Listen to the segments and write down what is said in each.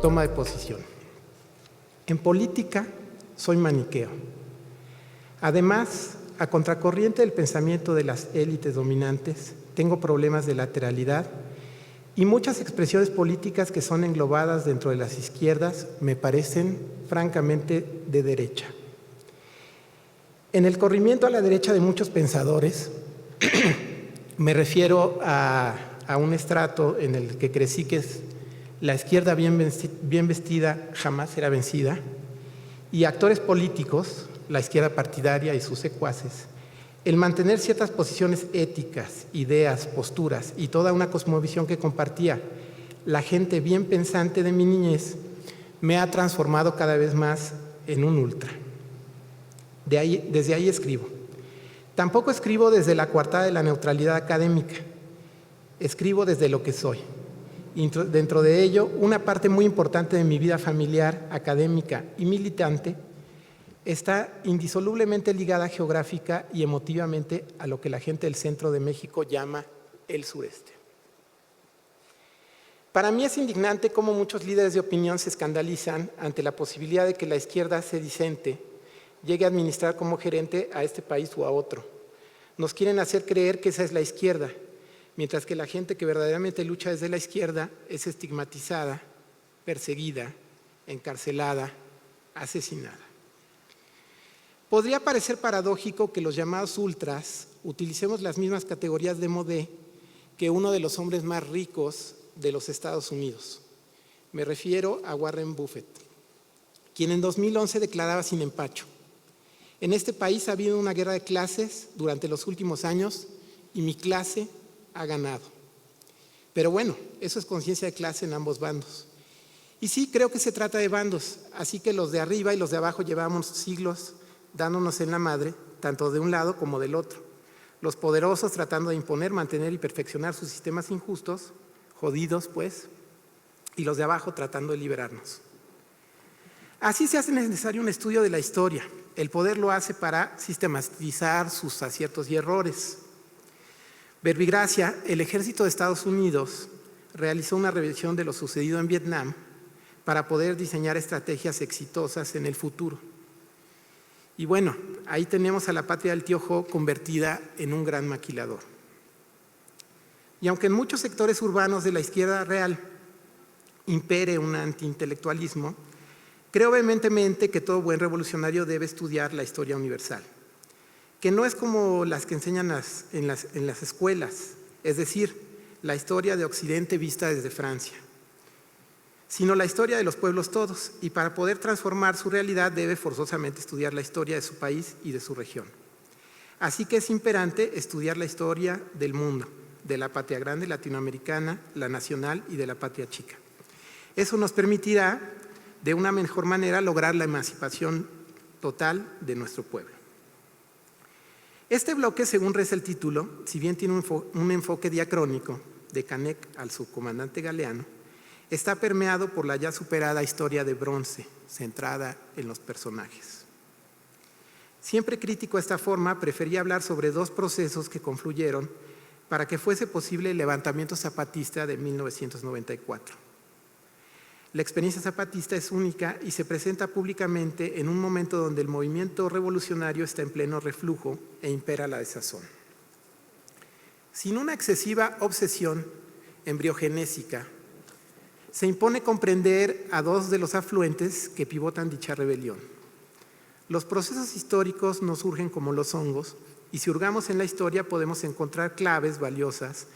Toma de posición. En política soy maniqueo. Además, a contracorriente del pensamiento de las élites dominantes, tengo problemas de lateralidad y muchas expresiones políticas que son englobadas dentro de las izquierdas me parecen francamente de derecha. En el corrimiento a la derecha de muchos pensadores, me refiero a un estrato en el que crecí, que es la izquierda bien vestida jamás será vencida, y actores políticos, la izquierda partidaria y sus secuaces, el mantener ciertas posiciones éticas, ideas, posturas y toda una cosmovisión que compartía la gente bien pensante de mi niñez, me ha transformado cada vez más en un ultra. Desde ahí escribo. Tampoco escribo desde la coartada de la neutralidad académica. Escribo desde lo que soy. Y dentro de ello, una parte muy importante de mi vida familiar, académica y militante está indisolublemente ligada geográfica y emotivamente a lo que la gente del centro de México llama el sureste. Para mí es indignante cómo muchos líderes de opinión se escandalizan ante la posibilidad de que la izquierda sedicente llegue a administrar como gerente a este país o a otro. Nos quieren hacer creer que esa es la izquierda, mientras que la gente que verdaderamente lucha desde la izquierda es estigmatizada, perseguida, encarcelada, asesinada. Podría parecer paradójico que los llamados ultras utilicemos las mismas categorías de Modé que uno de los hombres más ricos de los Estados Unidos. Me refiero a Warren Buffett, quien en 2011 declaraba sin empacho: en este país ha habido una guerra de clases durante los últimos años y mi clase ha ganado. Pero bueno, eso es conciencia de clase en ambos bandos. Y sí, creo que se trata de bandos, así que los de arriba y los de abajo llevamos siglos dándonos en la madre, tanto de un lado como del otro. Los poderosos tratando de imponer, mantener y perfeccionar sus sistemas injustos, jodidos pues, y los de abajo tratando de liberarnos. Así se hace necesario un estudio de la historia. El poder lo hace para sistematizar sus aciertos y errores. Verbigracia, el ejército de Estados Unidos realizó una revisión de lo sucedido en Vietnam para poder diseñar estrategias exitosas en el futuro. Y bueno, ahí tenemos a la patria del tío Jo convertida en un gran maquilador. Y aunque en muchos sectores urbanos de la izquierda real impere un antiintelectualismo, creo vehementemente que todo buen revolucionario debe estudiar la historia universal, que no es como las que enseñan en las escuelas, es decir, la historia de Occidente vista desde Francia, sino la historia de los pueblos todos, y para poder transformar su realidad debe forzosamente estudiar la historia de su país y de su región. Así que es imperante estudiar la historia del mundo, de la patria grande latinoamericana, la nacional y de la patria chica. Eso nos permitirá de una mejor manera lograr la emancipación total de nuestro pueblo. Este bloque, según reza el título, si bien tiene un enfoque diacrónico, de Canek al subcomandante Galeano, está permeado por la ya superada historia de bronce, centrada en los personajes. Siempre crítico a esta forma, prefería hablar sobre dos procesos que confluyeron para que fuese posible el levantamiento zapatista de 1994. La experiencia zapatista es única y se presenta públicamente en un momento donde el movimiento revolucionario está en pleno reflujo e impera la desazón. Sin una excesiva obsesión embriogenésica, se impone comprender a dos de los afluentes que pivotan dicha rebelión. Los procesos históricos no surgen como los hongos y si hurgamos en la historia podemos encontrar claves valiosas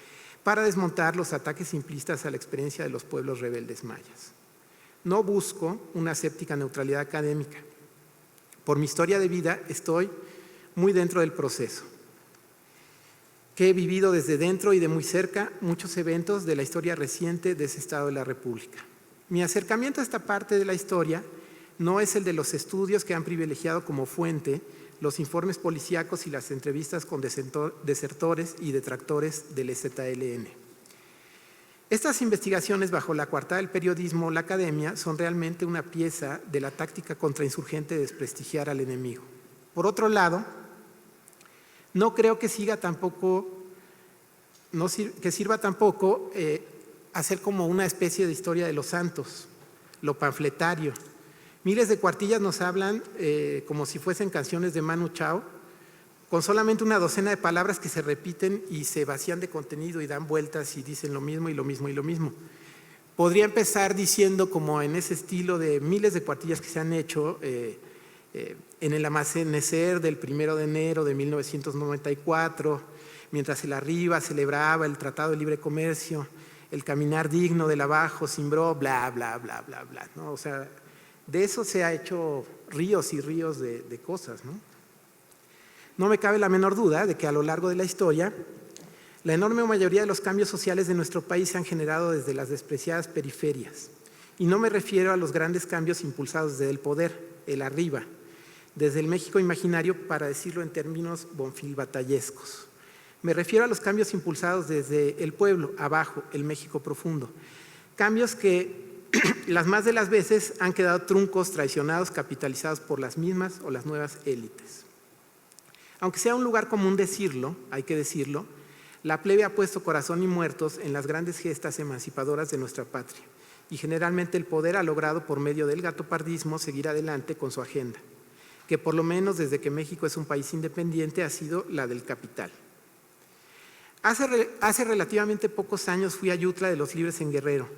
para desmontar los ataques simplistas a la experiencia de los pueblos rebeldes mayas. No busco una aséptica neutralidad académica. Por mi historia de vida estoy muy dentro del proceso. que he vivido desde dentro y de muy cerca muchos eventos de la historia reciente de ese Estado de la República. Mi acercamiento a esta parte de la historia no es el de los estudios que han privilegiado como fuente los informes policíacos y las entrevistas con desertores y detractores del EZLN. Estas investigaciones bajo la coartada del periodismo o la academia son realmente una pieza de la táctica contrainsurgente de desprestigiar al enemigo. Por otro lado, no creo que sirva tampoco hacer como una especie de historia de los santos, lo panfletario. Miles de cuartillas nos hablan como si fuesen canciones de Manu Chao, con solamente una docena de palabras que se repiten y se vacían de contenido y dan vueltas y dicen lo mismo y lo mismo y lo mismo. Podría empezar diciendo, como en ese estilo de miles de cuartillas que se han hecho en el amanecer del 1 de enero de 1994, mientras el arriba celebraba el Tratado de Libre Comercio, el caminar digno del abajo, Simbró, bla, bla, bla, bla, bla, ¿no? O sea, de eso se ha hecho ríos y ríos de cosas, ¿no? No me cabe la menor duda de que a lo largo de la historia, la enorme mayoría de los cambios sociales de nuestro país se han generado desde las despreciadas periferias. Y no me refiero a los grandes cambios impulsados desde el poder, el arriba, desde el México imaginario, para decirlo en términos bonfilbatallescos. Me refiero a los cambios impulsados desde el pueblo, abajo, el México profundo. Cambios que las más de las veces han quedado truncos, traicionados, capitalizados por las mismas o las nuevas élites. Aunque sea un lugar común decirlo, hay que decirlo, la plebe ha puesto corazón y muertos en las grandes gestas emancipadoras de nuestra patria, y generalmente el poder ha logrado por medio del gatopardismo seguir adelante con su agenda, que por lo menos desde que México es un país independiente ha sido la del capital. Hace relativamente pocos años fui a Yutla de los Libres en Guerrero,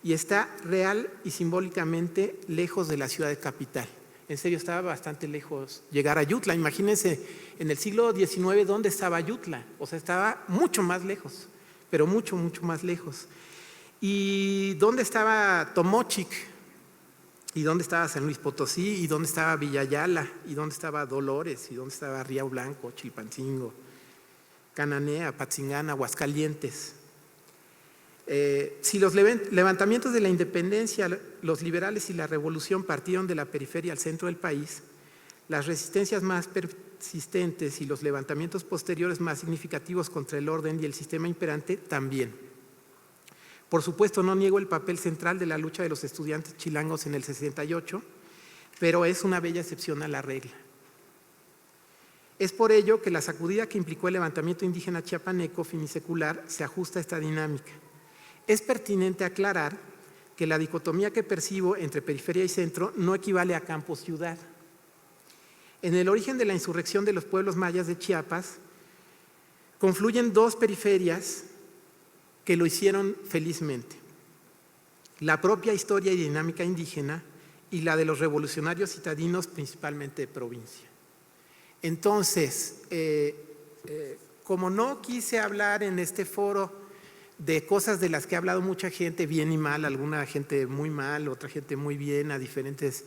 y está real y simbólicamente lejos de la ciudad capital. En serio, estaba bastante lejos llegar a Yutla. Imagínense, en el siglo XIX, ¿dónde estaba Yutla? O sea, estaba mucho más lejos, pero mucho, mucho más lejos. ¿Y dónde estaba Tomochic? ¿Y dónde estaba San Luis Potosí? ¿Y dónde estaba Villayala? ¿Y dónde estaba Dolores? ¿Y dónde estaba Río Blanco, Chilpancingo, Cananea, Patzingán, Aguascalientes? Si los levantamientos de la independencia, los liberales y la revolución partieron de la periferia al centro del país, las resistencias más persistentes y los levantamientos posteriores más significativos contra el orden y el sistema imperante también. Por supuesto, no niego el papel central de la lucha de los estudiantes chilangos en el 68, pero es una bella excepción a la regla. Es por ello que la sacudida que implicó el levantamiento indígena chiapaneco finisecular se ajusta a esta dinámica. Es pertinente aclarar que la dicotomía que percibo entre periferia y centro no equivale a campo-ciudad. En el origen de la insurrección de los pueblos mayas de Chiapas, confluyen dos periferias que lo hicieron felizmente: la propia historia y dinámica indígena y la de los revolucionarios citadinos, principalmente de provincia. Entonces, como no quise hablar en este foro de cosas de las que ha hablado mucha gente, bien y mal, alguna gente muy mal, otra gente muy bien, a diferentes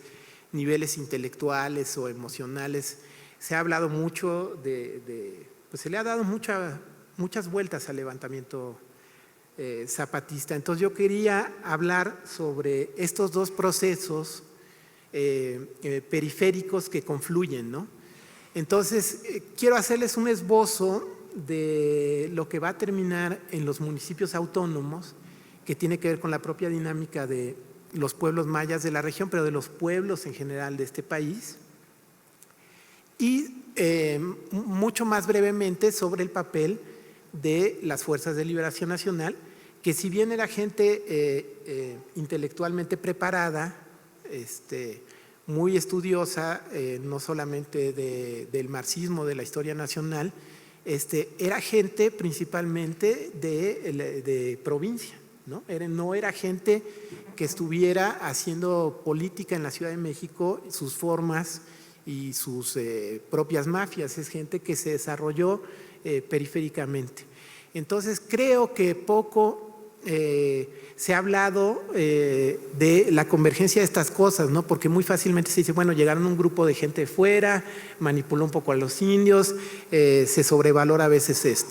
niveles intelectuales o emocionales, se ha hablado mucho pues se le ha dado muchas vueltas al levantamiento zapatista. Entonces yo quería hablar sobre estos dos procesos periféricos que confluyen, ¿no? Entonces quiero hacerles un esbozo de lo que va a terminar en los municipios autónomos, que tiene que ver con la propia dinámica de los pueblos mayas de la región, pero de los pueblos en general de este país, y mucho más brevemente sobre el papel de las Fuerzas de Liberación Nacional, que si bien era gente intelectualmente preparada, muy estudiosa, no solamente del marxismo, de la historia nacional, era gente principalmente de provincia, ¿no? No era gente que estuviera haciendo política en la Ciudad de México, sus formas y sus propias mafias, es gente que se desarrolló periféricamente. Entonces creo que poco se ha hablado de la convergencia de estas cosas, ¿no? Porque muy fácilmente se dice, bueno, llegaron un grupo de gente de fuera, manipuló un poco a los indios, se sobrevalora a veces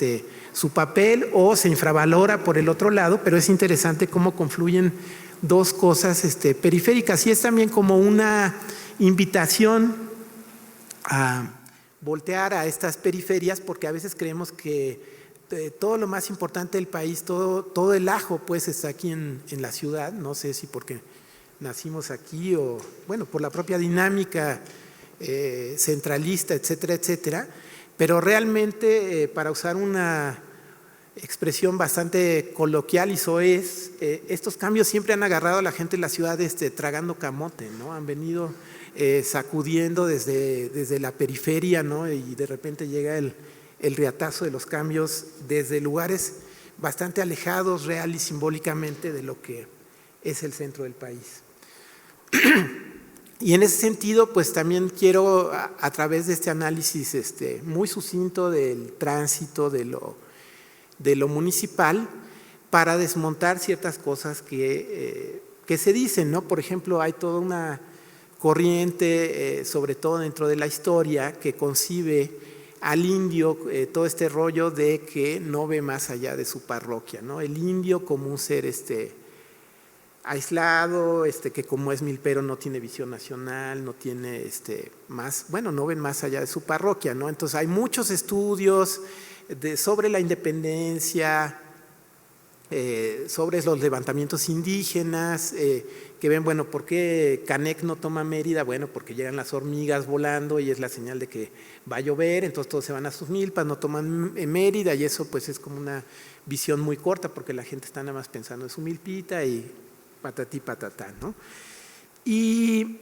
su papel o se infravalora por el otro lado, pero es interesante cómo confluyen dos cosas periféricas, y es también como una invitación a voltear a estas periferias, porque a veces creemos que todo lo más importante del país, todo el ajo pues está aquí en la ciudad, no sé si porque nacimos aquí o bueno, por la propia dinámica centralista, etcétera, etcétera, pero realmente para usar una expresión bastante coloquial y soez, estos cambios siempre han agarrado a la gente en la ciudad tragando camote, ¿no? Han venido sacudiendo desde la periferia, ¿no? Y de repente llega el riatazo de los cambios desde lugares bastante alejados real y simbólicamente de lo que es el centro del país. Y en ese sentido, pues también quiero, a través de este análisis muy sucinto del tránsito de lo municipal, para desmontar ciertas cosas que se dicen, ¿no? Por ejemplo, hay toda una corriente, sobre todo dentro de la historia, que concibe al indio todo este rollo de que no ve más allá de su parroquia, ¿no? El indio como un ser aislado, que como es milpero no tiene visión nacional, no tiene no ven más allá de su parroquia, ¿no? Entonces hay muchos estudios sobre la independencia, sobre los levantamientos indígenas, que ven, bueno, ¿por qué Canec no toma Mérida? Bueno, porque llegan las hormigas volando y es la señal de que va a llover, entonces todos se van a sus milpas, no toman Mérida, y eso pues es como una visión muy corta porque la gente está nada más pensando en su milpita y patatí patatá, ¿no? Y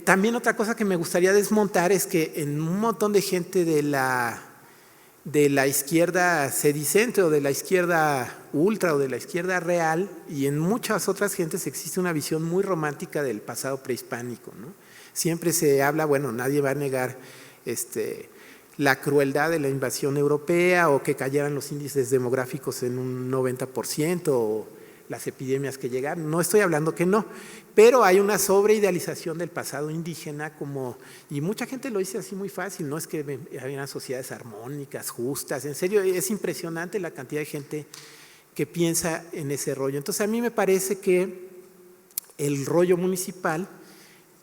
también otra cosa que me gustaría desmontar es que en un montón de gente de la izquierda sedicente o de la izquierda ultra o de la izquierda real, y en muchas otras gentes existe una visión muy romántica del pasado prehispánico, ¿no? Siempre se habla, bueno, nadie va a negar la crueldad de la invasión europea o que cayeran los índices demográficos en un 90% o las epidemias que llegaron. No estoy hablando que no, pero hay una sobreidealización del pasado indígena y mucha gente lo dice así muy fácil, no es que hay unas sociedades armónicas, justas, en serio, es impresionante la cantidad de gente que piensa en ese rollo. Entonces a mí me parece que el rollo municipal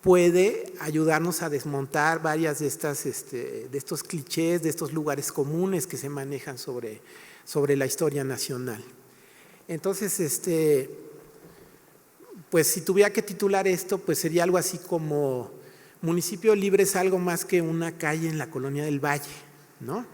puede ayudarnos a desmontar varias de estos clichés, de estos lugares comunes que se manejan sobre la historia nacional. Entonces, pues si tuviera que titular esto, pues sería algo así como Municipio Libre es algo más que una calle en la Colonia del Valle, ¿no?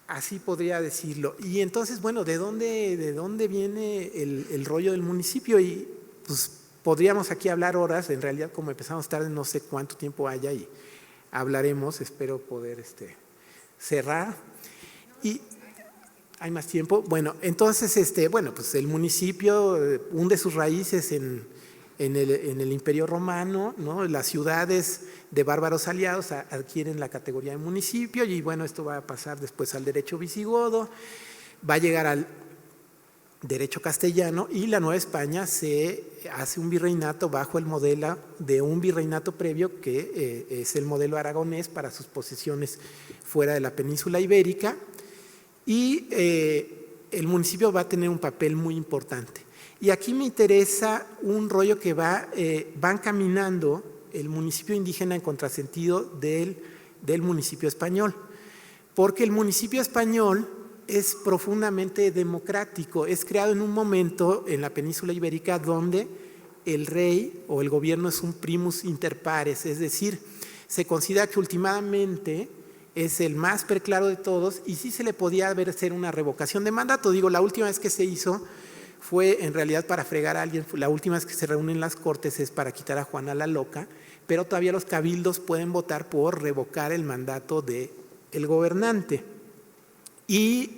Así podría decirlo. Y entonces, bueno, ¿de dónde viene el rollo del municipio? Y pues podríamos aquí hablar horas, en realidad como empezamos tarde no sé cuánto tiempo haya y hablaremos, espero poder cerrar. Y ¿hay más tiempo? Bueno, entonces, pues el municipio hunde sus raíces en el Imperio Romano, ¿no? Las ciudades de bárbaros aliados adquieren la categoría de municipio y bueno, esto va a pasar después al derecho visigodo, va a llegar al derecho castellano y la Nueva España se hace un virreinato bajo el modelo de un virreinato previo que es el modelo aragonés para sus posesiones fuera de la península ibérica. Y el municipio va a tener un papel muy importante. Y aquí me interesa un rollo que van caminando el municipio indígena en contrasentido del municipio español. Porque el municipio español es profundamente democrático, es creado en un momento en la península ibérica donde el rey o el gobierno es un primus inter pares, es decir, se considera que últimamente es el más preclaro de todos y sí se le podía hacer una revocación de mandato. Digo, la última vez que se hizo fue en realidad para fregar a alguien, la última vez que se reúnen las cortes es para quitar a Juana la Loca, pero todavía los cabildos pueden votar por revocar el mandato del gobernante. Y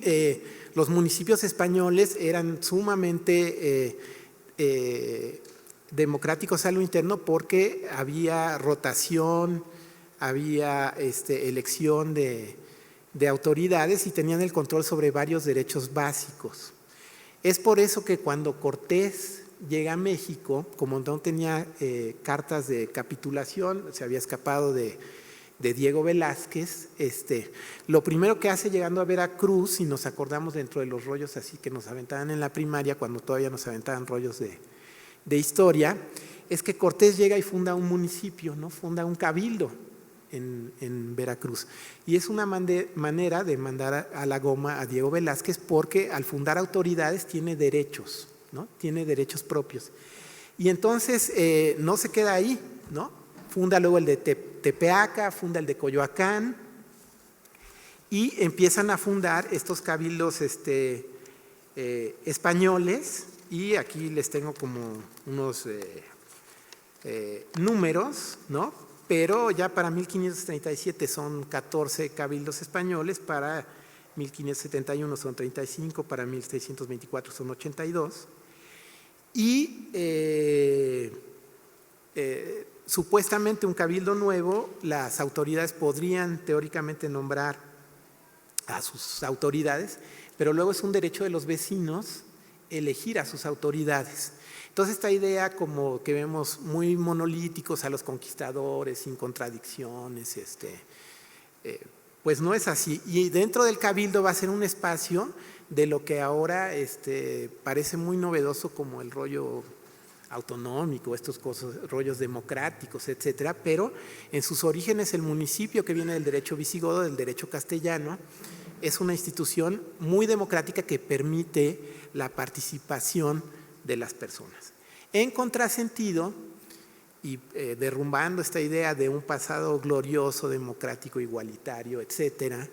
los municipios españoles eran sumamente democráticos a lo interno porque había rotación, había elección de autoridades y tenían el control sobre varios derechos básicos. Es por eso que cuando Cortés llega a México, como no tenía cartas de capitulación, se había escapado de Diego Velázquez, lo primero que hace llegando a Veracruz, si nos acordamos dentro de los rollos así que nos aventaban en la primaria, cuando todavía nos aventaban rollos de historia, es que Cortés llega y funda un municipio, ¿no? Funda un cabildo en Veracruz. Y es una manera de mandar a la goma a Diego Velázquez, porque al fundar autoridades tiene derechos, ¿no? Tiene derechos propios. Y entonces no se queda ahí, ¿no? Funda luego el de Tepeaca, funda el de Coyoacán, y empiezan a fundar estos cabildos españoles, y aquí les tengo como unos números, ¿no? Pero ya para 1537 son 14 cabildos españoles, para 1571 son 35, para 1624 son 82, y supuestamente un cabildo nuevo, las autoridades podrían teóricamente nombrar a sus autoridades, pero luego es un derecho de los vecinos elegir a sus autoridades. Entonces esta idea como que vemos muy monolíticos a los conquistadores, sin contradicciones, pues no es así. Y dentro del cabildo va a ser un espacio de lo que ahora parece muy novedoso, como el rollo autonómico, estos rollos democráticos, etcétera, pero en sus orígenes el municipio, que viene del derecho visigodo, del derecho castellano, es una institución muy democrática que permite la participación de las personas. En contrasentido, y derrumbando esta idea de un pasado glorioso, democrático, igualitario, etcétera,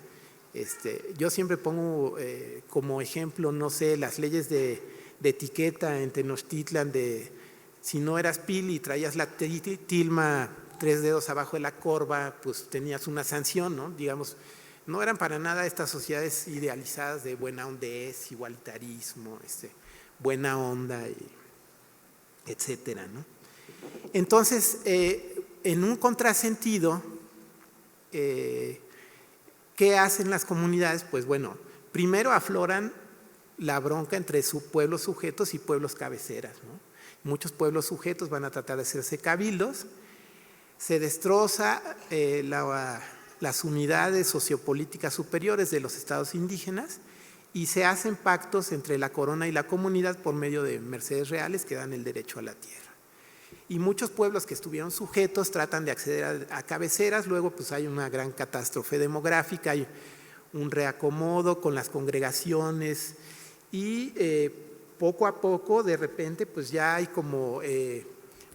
yo siempre pongo como ejemplo, no sé, las leyes de etiqueta en Tenochtitlan, de si no eras pili y traías la tilma 3 dedos abajo de la corva, pues tenías una sanción, ¿no? Digamos, no eran para nada estas sociedades idealizadas de buena hondez, igualitarismo, buena onda, etcétera, ¿no? Entonces, en un contrasentido, ¿qué hacen las comunidades? Pues bueno, primero afloran la bronca entre pueblos sujetos y pueblos cabeceras, ¿no? Muchos pueblos sujetos van a tratar de hacerse cabildos, se destroza las unidades sociopolíticas superiores de los estados indígenas, y se hacen pactos entre la corona y la comunidad por medio de mercedes reales que dan el derecho a la tierra. Y muchos pueblos que estuvieron sujetos tratan de acceder a cabeceras, luego pues hay una gran catástrofe demográfica, hay un reacomodo con las congregaciones, y poco a poco de repente pues ya hay como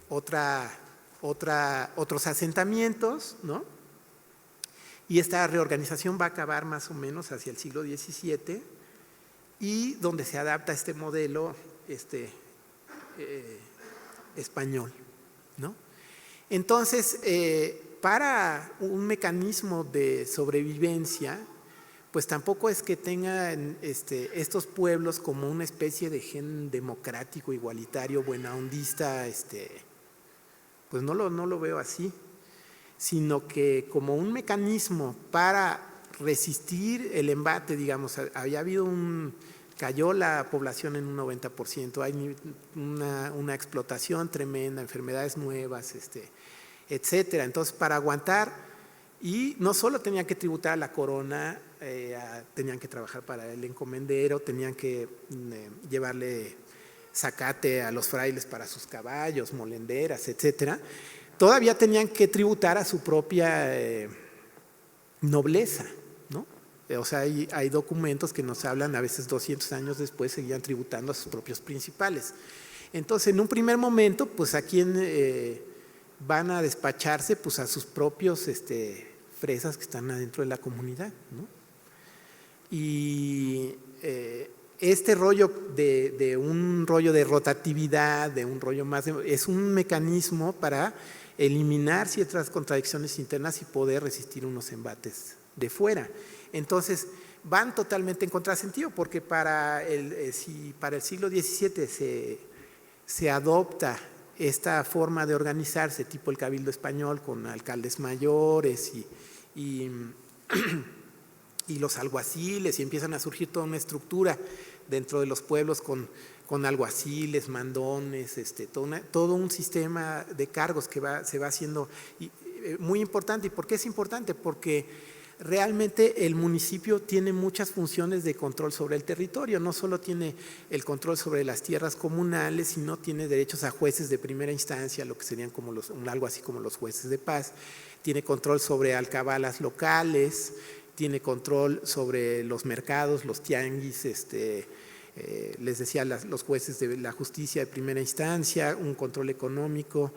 otros asentamientos, ¿no? Y esta reorganización va a acabar más o menos hacia el siglo XVII, y donde se adapta este modelo español, ¿no? Entonces, para un mecanismo de sobrevivencia, pues tampoco es que tengan estos pueblos como una especie de gen democrático, igualitario, buenahondista, pues no lo veo así, sino que como un mecanismo para resistir el embate, digamos, cayó la población en un 90%, hay una explotación tremenda, enfermedades nuevas, etcétera. Entonces, para aguantar, y no solo tenían que tributar a la corona, tenían que trabajar para el encomendero, tenían que llevarle zacate a los frailes para sus caballos, molenderas, etcétera. Todavía tenían que tributar a su propia nobleza, ¿no? O sea, hay documentos que nos hablan, a veces 200 años después seguían tributando a sus propios principales. Entonces, en un primer momento, pues a quién van a despacharse, pues a sus propios fresas que están adentro de la comunidad, ¿no? Y este rollo de un rollo de rotatividad, de un rollo más, es un mecanismo para eliminar ciertas contradicciones internas y poder resistir unos embates de fuera. Entonces, van totalmente en contrasentido, porque si para el siglo XVII se adopta esta forma de organizarse, tipo el Cabildo Español, con alcaldes mayores y y los alguaciles, y empiezan a surgir toda una estructura dentro de los pueblos con alguaciles, mandones, todo un sistema de cargos que se va haciendo muy importante. ¿Y por qué es importante? Porque realmente el municipio tiene muchas funciones de control sobre el territorio, no solo tiene el control sobre las tierras comunales, sino tiene derechos a jueces de primera instancia, lo que serían como algo así como los jueces de paz, tiene control sobre alcabalas locales, tiene control sobre los mercados, los tianguis, les decía, los jueces de la justicia de primera instancia, un control económico,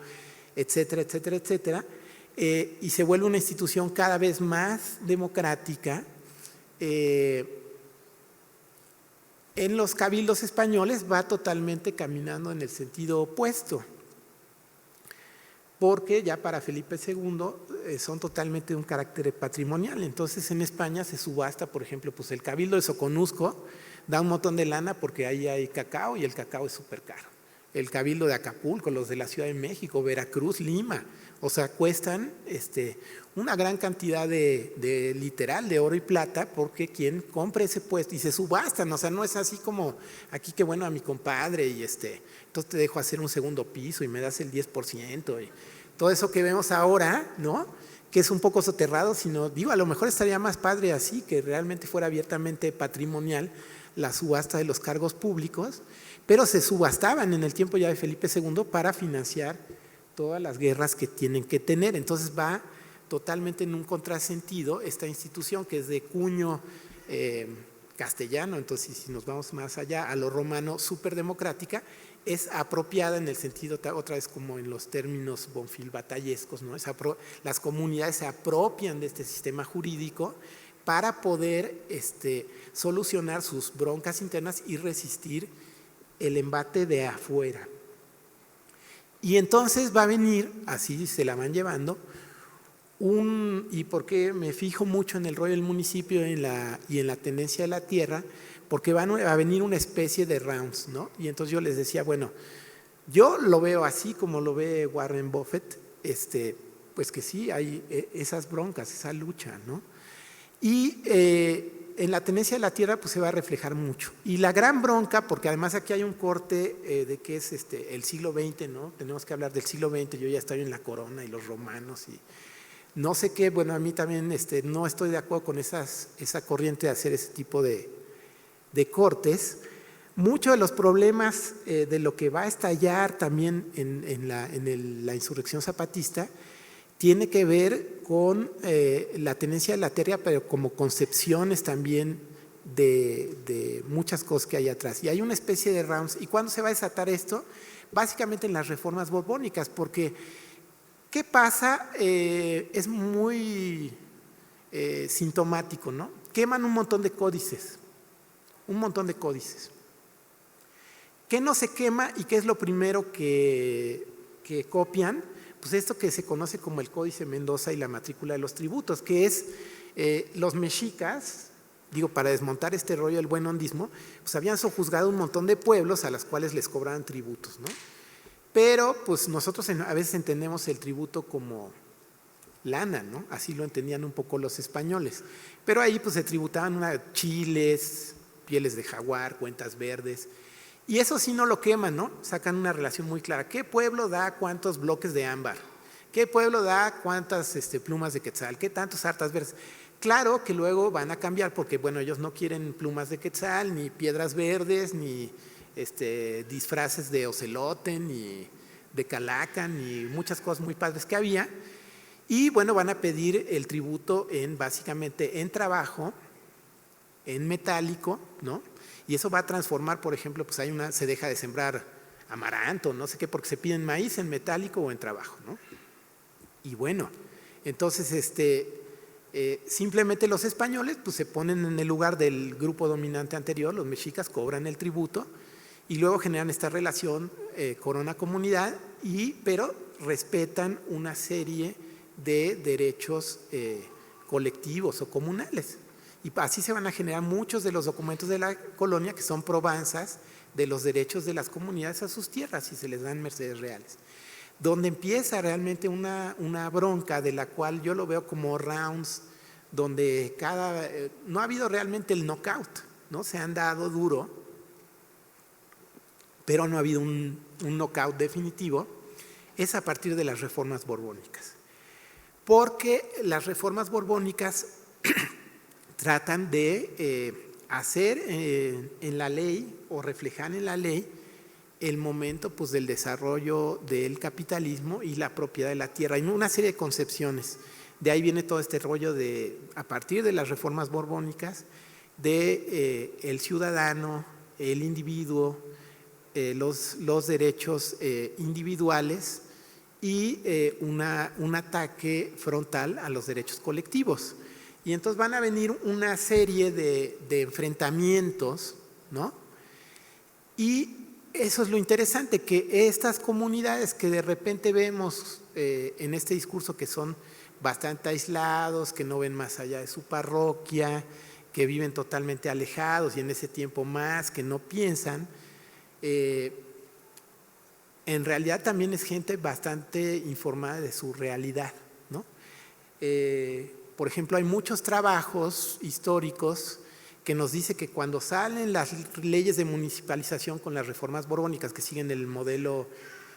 etcétera, etcétera, etcétera. Y se vuelve una institución cada vez más democrática. En los cabildos españoles va totalmente caminando en el sentido opuesto, porque ya para Felipe II son totalmente de un carácter patrimonial. Entonces en España se subasta, por ejemplo, pues el cabildo de Soconusco da un montón de lana porque ahí hay cacao y el cacao es súper caro. El cabildo de Acapulco, los de la Ciudad de México, Veracruz, Lima, o sea, cuestan una gran cantidad de literal de oro y plata, porque quien compre ese puesto y se subastan, o sea, no es así como aquí que bueno a mi compadre y entonces te dejo hacer un segundo piso y me das el 10%, y todo eso que vemos ahora, ¿no? Que es un poco soterrado, sino digo, a lo mejor estaría más padre así, que realmente fuera abiertamente patrimonial la subasta de los cargos públicos, pero se subastaban en el tiempo ya de Felipe II para financiar todas las guerras que tienen que tener. Entonces va totalmente en un contrasentido esta institución que es de cuño castellano, entonces si nos vamos más allá a lo romano, súper democrática, es apropiada en el sentido, otra vez como en los términos bonfil-batallescos, ¿no? Las comunidades se apropian de este sistema jurídico para poder solucionar sus broncas internas y resistir el embate de afuera. Y entonces va a venir, así se la van llevando, y por qué me fijo mucho en el rol del municipio y en la tenencia de la tierra, porque va a venir una especie de rounds, ¿no? Y entonces yo les decía, bueno, yo lo veo así como lo ve Warren Buffett, pues que sí, hay esas broncas, esa lucha, ¿no? Y en la tenencia de la tierra pues se va a reflejar mucho. Y la gran bronca, porque además aquí hay un corte de que es el siglo XX, ¿no? Tenemos que hablar del siglo XX, yo ya estoy en la corona y los romanos y no sé qué, bueno, a mí también no estoy de acuerdo con esa corriente de hacer ese tipo de cortes. Muchos de los problemas de lo que va a estallar también en la insurrección zapatista tiene que ver con la tenencia de la tierra, pero como concepciones también de muchas cosas que hay atrás. Y hay una especie de rounds. ¿Y cuándo se va a desatar esto? Básicamente en las reformas borbónicas, porque ¿qué pasa? Es muy sintomático, ¿no? Queman un montón de códices, ¿Qué no se quema y qué es lo primero que copian? Pues esto que se conoce como el Códice Mendoza y la matrícula de los tributos, que es los mexicas, digo, para desmontar este rollo del buen hondismo, pues habían sojuzgado un montón de pueblos a los cuales les cobraban tributos, ¿no? Pero pues nosotros a veces entendemos el tributo como lana, ¿no? Así lo entendían un poco los españoles. Pero ahí pues se tributaban chiles, pieles de jaguar, cuentas verdes. Y eso sí no lo queman, ¿no? Sacan una relación muy clara. ¿Qué pueblo da cuántos bloques de ámbar? ¿Qué pueblo da cuántas plumas de quetzal? ¿Qué tantos hartas verdes? Claro que luego van a cambiar porque, bueno, ellos no quieren plumas de quetzal, ni piedras verdes, ni disfraces de ocelote, ni de calaca, ni muchas cosas muy padres que había. Y, bueno, van a pedir el tributo básicamente en trabajo, en metálico, ¿no? Y eso va a transformar, por ejemplo, pues se deja de sembrar amaranto, no sé qué, porque se piden maíz en metálico o en trabajo, ¿no? Y bueno, entonces simplemente los españoles pues se ponen en el lugar del grupo dominante anterior, los mexicas cobran el tributo y luego generan esta relación corona-comunidad, pero respetan una serie de derechos colectivos o comunales. Y así se van a generar muchos de los documentos de la colonia que son probanzas de los derechos de las comunidades a sus tierras y se les dan mercedes reales. Donde empieza realmente una bronca de la cual yo lo veo como rounds donde no ha habido realmente el knockout, ¿no? Se han dado duro, pero no ha habido un knockout definitivo, es a partir de las reformas borbónicas. Porque las reformas borbónicas tratan de hacer en la ley o reflejar en la ley el momento pues, del desarrollo del capitalismo y la propiedad de la tierra. Hay una serie de concepciones. De ahí viene todo este rollo a partir de las reformas borbónicas, de el ciudadano, el individuo, los derechos individuales y un ataque frontal a los derechos colectivos. Y entonces van a venir una serie de enfrentamientos, ¿no? Y eso es lo interesante, que estas comunidades que de repente vemos en este discurso que son bastante aislados, que no ven más allá de su parroquia, que viven totalmente alejados y en ese tiempo más, que no piensan, en realidad también es gente bastante informada de su realidad, ¿no? Por ejemplo, hay muchos trabajos históricos que nos dice que cuando salen las leyes de municipalización con las reformas borbónicas que siguen el modelo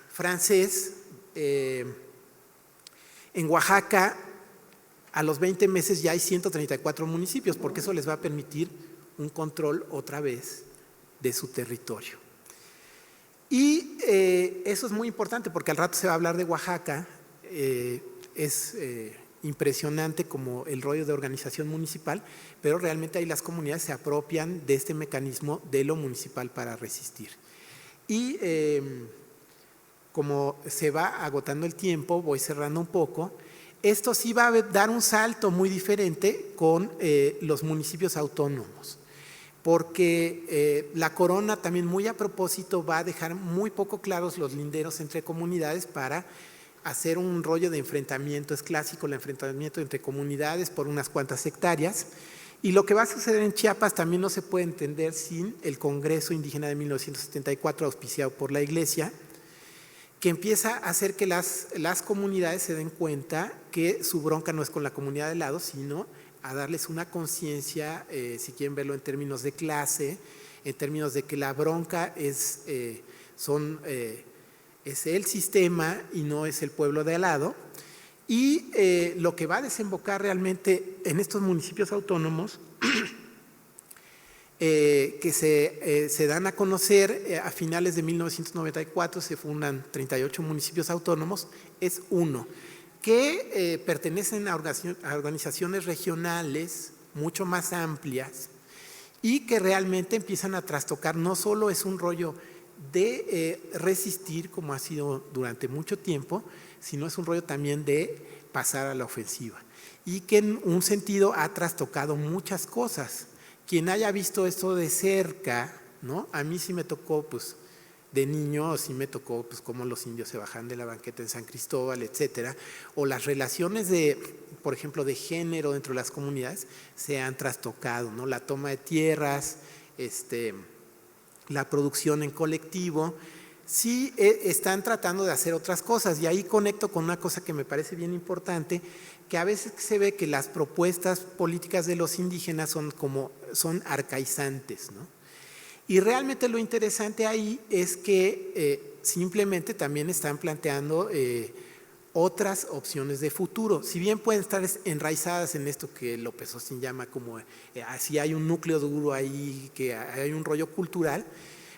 francés, en Oaxaca a los 20 meses ya hay 134 municipios, porque eso les va a permitir un control otra vez de su territorio. Y eso es muy importante porque al rato se va a hablar de Oaxaca, es impresionante como el rollo de organización municipal, pero realmente ahí las comunidades se apropian de este mecanismo de lo municipal para resistir. Y como se va agotando el tiempo, voy cerrando un poco, esto sí va a dar un salto muy diferente con los municipios autónomos, porque la corona también muy a propósito va a dejar muy poco claros los linderos entre comunidades para hacer un rollo de enfrentamiento. Es clásico el enfrentamiento entre comunidades por unas cuantas hectáreas, y lo que va a suceder en Chiapas también no se puede entender sin el Congreso Indígena de 1974 auspiciado por la Iglesia, que empieza a hacer que las comunidades se den cuenta que su bronca no es con la comunidad de lado, sino a darles una conciencia, si quieren verlo en términos de clase, en términos de que la bronca es el sistema y no es el pueblo de al lado. Y lo que va a desembocar realmente en estos municipios autónomos que se dan a conocer a finales de 1994, se fundan 38 municipios autónomos, es uno, que pertenecen a organizaciones regionales mucho más amplias y que realmente empiezan a trastocar. No solo es un rollo de resistir como ha sido durante mucho tiempo, sino es un rollo también de pasar a la ofensiva y que en un sentido ha trastocado muchas cosas. Quien haya visto esto de cerca, ¿no? A mí sí me tocó, pues, de niño, sí me tocó, pues, cómo los indios se bajan de la banqueta en San Cristóbal, etcétera, o las relaciones por ejemplo, de género dentro de las comunidades se han trastocado, ¿no? La toma de tierras, la producción en colectivo, sí están tratando de hacer otras cosas, y ahí conecto con una cosa que me parece bien importante, que a veces se ve que las propuestas políticas de los indígenas son arcaizantes, ¿no? Y realmente lo interesante ahí es que simplemente también están planteando otras opciones de futuro. Si bien pueden estar enraizadas en esto que López Austin llama como si hay un núcleo duro ahí, que hay un rollo cultural,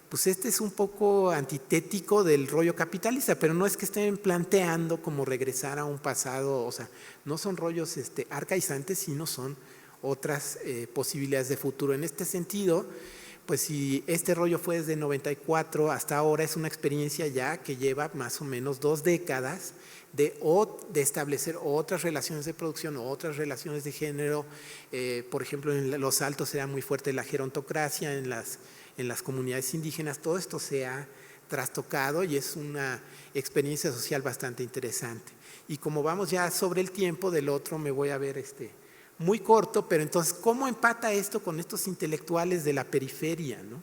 pues es un poco antitético del rollo capitalista, pero no es que estén planteando como regresar a un pasado, o sea, no son rollos arcaizantes, sino son otras posibilidades de futuro. En este sentido, pues si este rollo fue desde 94 hasta ahora, es una experiencia ya que lleva más o menos 2 décadas de establecer otras relaciones de producción, otras relaciones de género. Por ejemplo, en los Altos era muy fuerte la gerontocracia, en las comunidades indígenas. Todo esto se ha trastocado y es una experiencia social bastante interesante. Y como vamos ya sobre el tiempo del otro, me voy a ver muy corto, pero entonces, ¿cómo empata esto con estos intelectuales de la periferia, ¿no?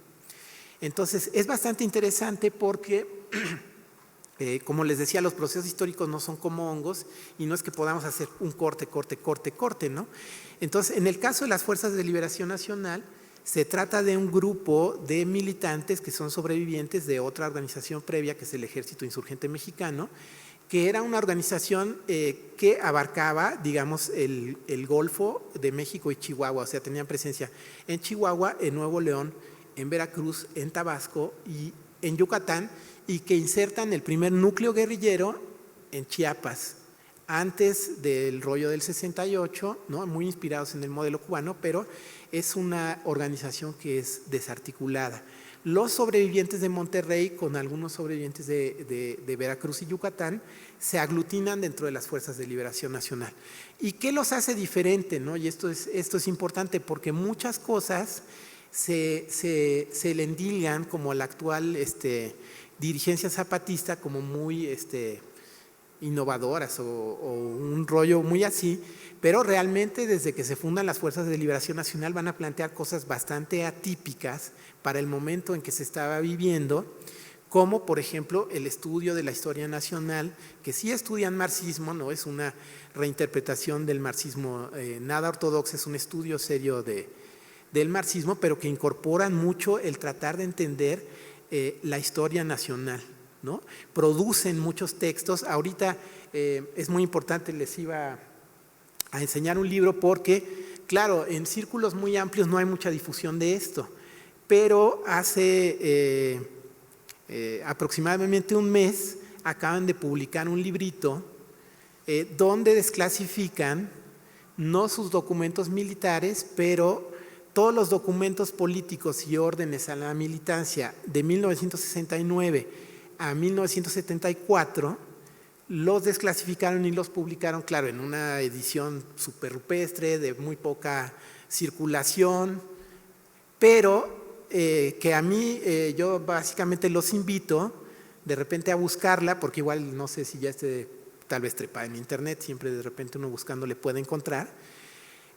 Entonces, es bastante interesante porque Como les decía, los procesos históricos no son como hongos y no es que podamos hacer un corte, ¿no? Entonces, en el caso de las Fuerzas de Liberación Nacional, se trata de un grupo de militantes que son sobrevivientes de otra organización previa, que es el Ejército Insurgente Mexicano, que era una organización que abarcaba, digamos, el Golfo de México y Chihuahua, o sea, tenían presencia en Chihuahua, en Nuevo León, en Veracruz, en Tabasco y en Yucatán, y que insertan el primer núcleo guerrillero en Chiapas, antes del rollo del 68, ¿no? Muy inspirados en el modelo cubano, pero es una organización que es desarticulada. Los sobrevivientes de Monterrey, con algunos sobrevivientes de Veracruz y Yucatán, se aglutinan dentro de las Fuerzas de Liberación Nacional. ¿Y qué los hace diferente, no? Y esto es importante porque muchas cosas se le endilgan como a la actual dirigencia zapatista como muy innovadoras o un rollo muy así, pero realmente desde que se fundan las Fuerzas de Liberación Nacional van a plantear cosas bastante atípicas para el momento en que se estaba viviendo, como por ejemplo el estudio de la historia nacional, que sí estudian marxismo, no es una reinterpretación del marxismo nada ortodoxa, es un estudio serio del marxismo, pero que incorporan mucho el tratar de entender la historia nacional, ¿no? Producen muchos textos. Ahorita es muy importante, les iba a enseñar un libro porque, claro, en círculos muy amplios no hay mucha difusión de esto, pero hace aproximadamente un mes acaban de publicar un librito donde desclasifican no sus documentos militares, pero todos los documentos políticos y órdenes a la militancia de 1969 a 1974 los desclasificaron y los publicaron, claro, en una edición súper rupestre, de muy poca circulación, pero que a mí yo básicamente los invito de repente a buscarla, porque igual no sé si ya esté tal vez trepada en internet, siempre de repente uno buscando le puede encontrar.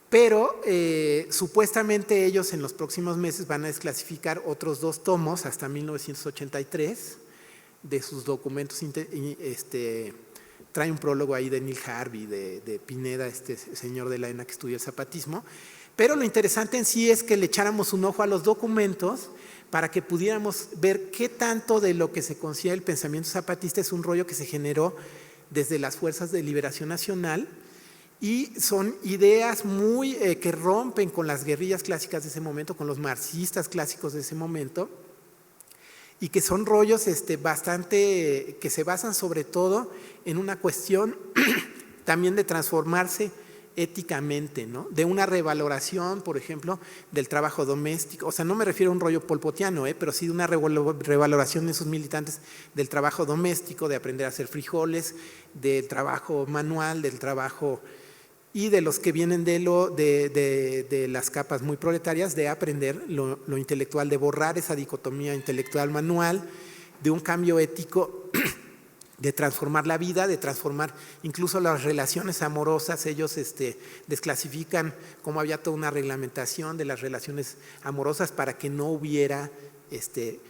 Pero supuestamente ellos en los próximos meses van a desclasificar otros 2 tomos hasta 1983 de sus documentos. Trae un prólogo ahí de Neil Harvey, de Pineda, señor de la ENA que estudió el zapatismo. Pero lo interesante en sí es que le echáramos un ojo a los documentos para que pudiéramos ver qué tanto de lo que se considera el pensamiento zapatista es un rollo que se generó desde las Fuerzas de Liberación Nacional. Y son ideas muy que rompen con las guerrillas clásicas de ese momento, con los marxistas clásicos de ese momento, y que son rollos bastante, que se basan sobre todo en una cuestión también de transformarse éticamente, ¿no? De una revaloración, por ejemplo, del trabajo doméstico. O sea, no me refiero a un rollo polpotiano, pero sí de una revaloración de esos militantes del trabajo doméstico, de aprender a hacer frijoles, del trabajo manual, del trabajo y de los que vienen de las capas muy proletarias, de aprender lo intelectual, de borrar esa dicotomía intelectual manual, de un cambio ético, de transformar la vida, de transformar incluso las relaciones amorosas. Ellos desclasifican cómo había toda una reglamentación de las relaciones amorosas para que no hubiera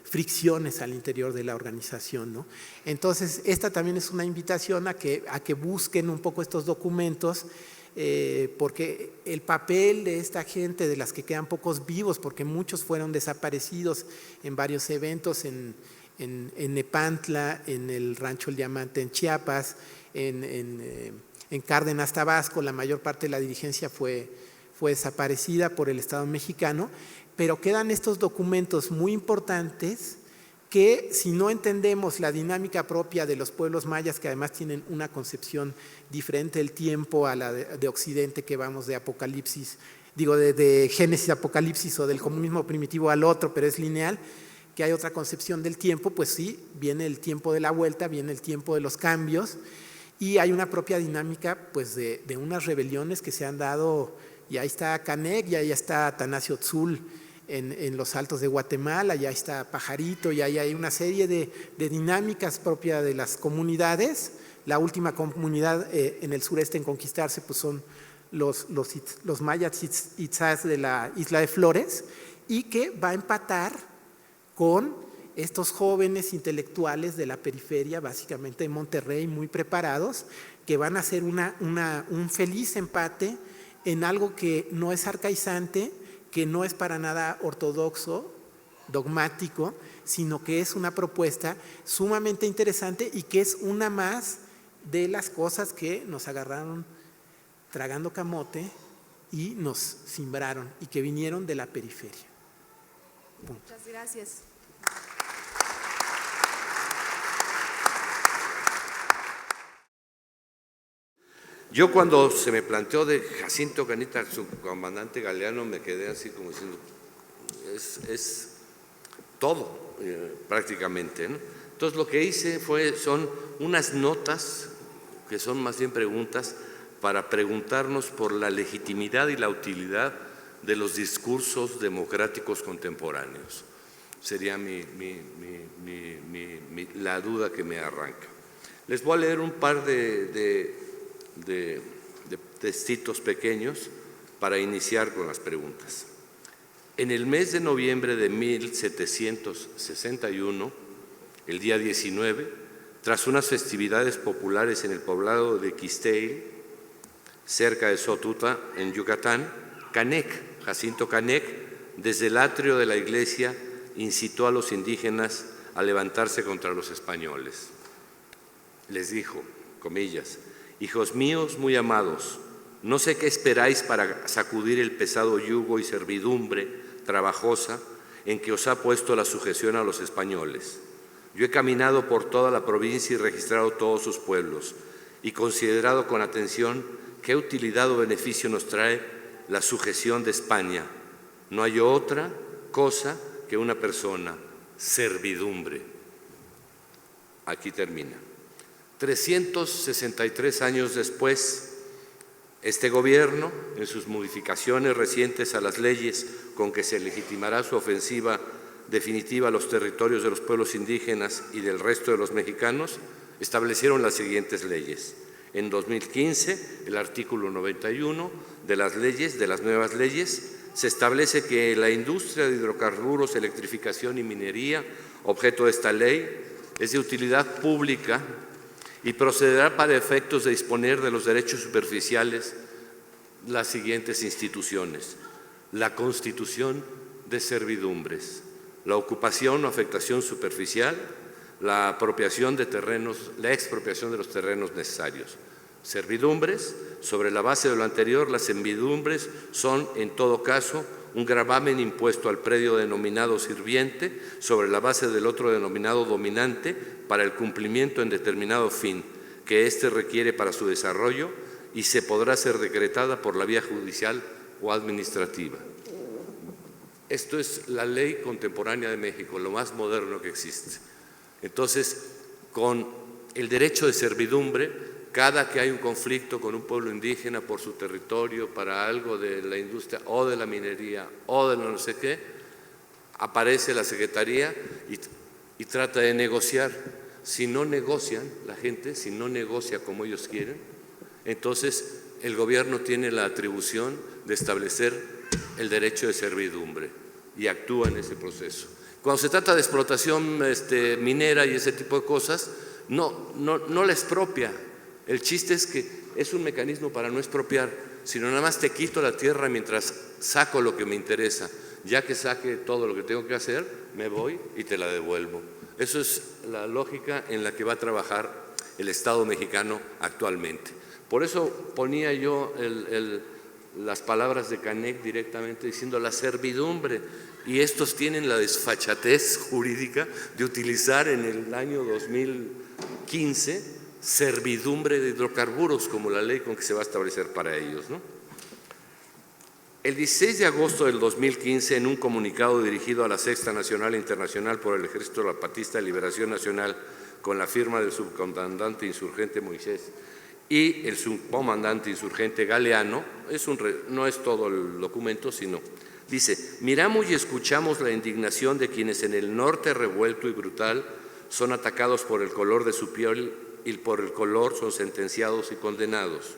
fricciones al interior de la organización, ¿no? Entonces, esta también es una invitación a que busquen un poco estos documentos, porque el papel de esta gente, de las que quedan pocos vivos, porque muchos fueron desaparecidos en varios eventos, en Nepantla, en el Rancho El Diamante en Chiapas, en Cárdenas, Tabasco, la mayor parte de la dirigencia fue desaparecida por el Estado mexicano, pero quedan estos documentos muy importantes que, si no entendemos la dinámica propia de los pueblos mayas, que además tienen una concepción diferente del tiempo a la de Occidente, que vamos de Apocalipsis, de Génesis a Apocalipsis, o del comunismo primitivo al otro, pero es lineal, que hay otra concepción del tiempo, pues sí, viene el tiempo de la vuelta, viene el tiempo de los cambios, y hay una propia dinámica pues de unas rebeliones que se han dado, y ahí está Canec, y ahí está Atanasio Tzul en los Altos de Guatemala, ya está Pajarito, y ahí hay una serie de dinámicas propias de las comunidades. La última comunidad en el sureste en conquistarse pues son los mayas itzás de la Isla de Flores, y que va a empatar con estos jóvenes intelectuales de la periferia, básicamente de Monterrey, muy preparados, que van a hacer un feliz empate en algo que no es arcaizante, que no es para nada ortodoxo, dogmático, sino que es una propuesta sumamente interesante y que es una más de las cosas que nos agarraron tragando camote y nos simbraron y que vinieron de la periferia. Punto. Muchas gracias. Yo cuando se me planteó de Jacinto Canita, subcomandante Galeano, me quedé así como diciendo, es todo prácticamente, ¿no? Entonces lo que hice son unas notas, que son más bien preguntas, para preguntarnos por la legitimidad y la utilidad de los discursos democráticos contemporáneos. Sería la duda que me arranca. Les voy a leer un par de textitos pequeños para iniciar con las preguntas. En el mes de noviembre de 1761, el día 19, tras unas festividades populares en el poblado de Quistey, cerca de Sotuta, en Yucatán, Jacinto Canec, desde el atrio de la iglesia, incitó a los indígenas a levantarse contra los españoles. Les dijo, comillas, hijos míos muy amados, no sé qué esperáis para sacudir el pesado yugo y servidumbre trabajosa en que os ha puesto la sujeción a los españoles. Yo he caminado por toda la provincia y registrado todos sus pueblos y considerado con atención qué utilidad o beneficio nos trae la sujeción de España. No hay otra cosa que una persona, servidumbre. Aquí termina. 363 años después, este gobierno, en sus modificaciones recientes a las leyes con que se legitimará su ofensiva definitiva a los territorios de los pueblos indígenas y del resto de los mexicanos, establecieron las siguientes leyes. En 2015, el artículo 91 de las nuevas leyes, se establece que la industria de hidrocarburos, electrificación y minería, objeto de esta ley, es de utilidad pública y procederá para efectos de disponer de los derechos superficiales las siguientes instituciones: la constitución de servidumbres, la ocupación o afectación superficial, la expropiación de los terrenos necesarios. Servidumbres, sobre la base de lo anterior, las servidumbres son, en todo caso, un gravamen impuesto al predio denominado sirviente sobre la base del otro denominado dominante para el cumplimiento en determinado fin que éste requiere para su desarrollo y se podrá ser decretada por la vía judicial o administrativa. Esto es la ley contemporánea de México, lo más moderno que existe. Entonces, con el derecho de servidumbre, cada que hay un conflicto con un pueblo indígena por su territorio, para algo de la industria o de la minería o de no sé qué, aparece la Secretaría y trata de negociar. Si no negocian, la gente, si no negocia como ellos quieren, entonces el gobierno tiene la atribución de establecer el derecho de servidumbre y actúa en ese proceso. Cuando se trata de explotación minera y ese tipo de cosas, no la expropia. El chiste es que es un mecanismo para no expropiar, sino nada más te quito la tierra mientras saco lo que me interesa. Ya que saque todo lo que tengo que hacer, me voy y te la devuelvo. Eso es la lógica en la que va a trabajar el Estado mexicano actualmente. Por eso ponía yo las palabras de Canec directamente diciendo la servidumbre, y estos tienen la desfachatez jurídica de utilizar en el año 2015 servidumbre de hidrocarburos como la ley con que se va a establecer para ellos, ¿no? El 16 de agosto del 2015, en un comunicado dirigido a la Sexta Nacional e Internacional por el Ejército Zapatista de Liberación Nacional, con la firma del subcomandante insurgente Moisés y el subcomandante insurgente Galeano, no es todo el documento, sino dice: miramos y escuchamos la indignación de quienes en el norte revuelto y brutal son atacados por el color de su piel y por el color son sentenciados y condenados.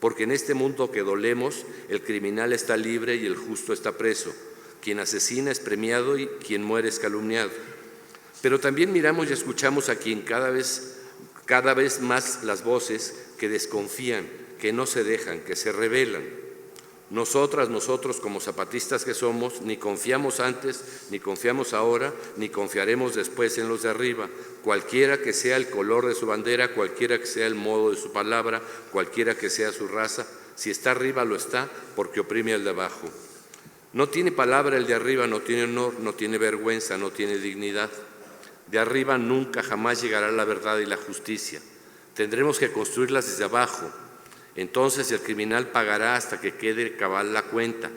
Porque en este mundo que dolemos, el criminal está libre y el justo está preso. Quien asesina es premiado y quien muere es calumniado. Pero también miramos y escuchamos a quien cada vez más las voces que desconfían, que no se dejan, que se rebelan. Nosotros como zapatistas que somos, ni confiamos antes, ni confiamos ahora, ni confiaremos después en los de arriba, cualquiera que sea el color de su bandera, cualquiera que sea el modo de su palabra, cualquiera que sea su raza. Si está arriba, lo está porque oprime al de abajo. No tiene palabra el de arriba, no tiene honor, no tiene vergüenza, no tiene dignidad. De arriba nunca jamás llegará la verdad y la justicia. Tendremos que construirlas desde abajo. Entonces el criminal pagará hasta que quede cabal la cuenta,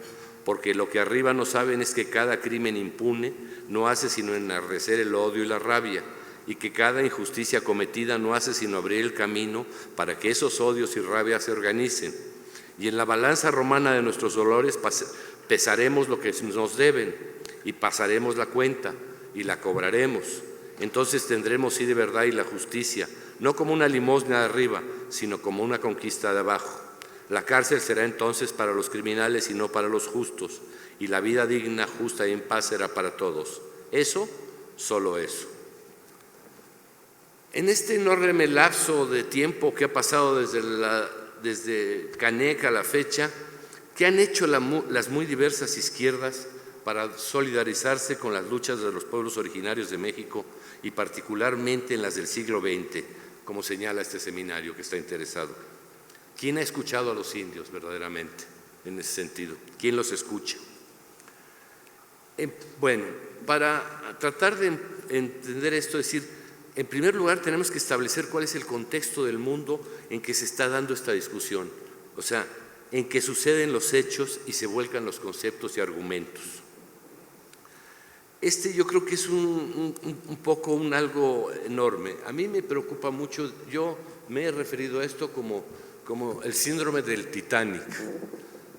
porque lo que arriba no saben es que cada crimen impune no hace sino enardecer el odio y la rabia, y que cada injusticia cometida no hace sino abrir el camino para que esos odios y rabias se organicen. Y en la balanza romana de nuestros dolores pesaremos lo que nos deben y pasaremos la cuenta y la cobraremos. Entonces tendremos sí de verdad y la justicia, no como una limosna de arriba, sino como una conquista de abajo. La cárcel será entonces para los criminales y no para los justos, y la vida digna, justa y en paz será para todos. Eso, solo eso. En este enorme lapso de tiempo que ha pasado desde Caneca a la fecha, ¿qué han hecho las muy diversas izquierdas para solidarizarse con las luchas de los pueblos originarios de México y particularmente en las del siglo XX, como señala este seminario que está interesado? ¿Quién ha escuchado a los indios verdaderamente en ese sentido? ¿Quién los escucha? Bueno, para tratar de entender esto, es decir, en primer lugar tenemos que establecer cuál es el contexto del mundo en que se está dando esta discusión, o sea, en que suceden los hechos y se vuelcan los conceptos y argumentos. Yo creo que es un poco algo enorme. A mí me preocupa mucho, yo me he referido a esto como el síndrome del Titanic,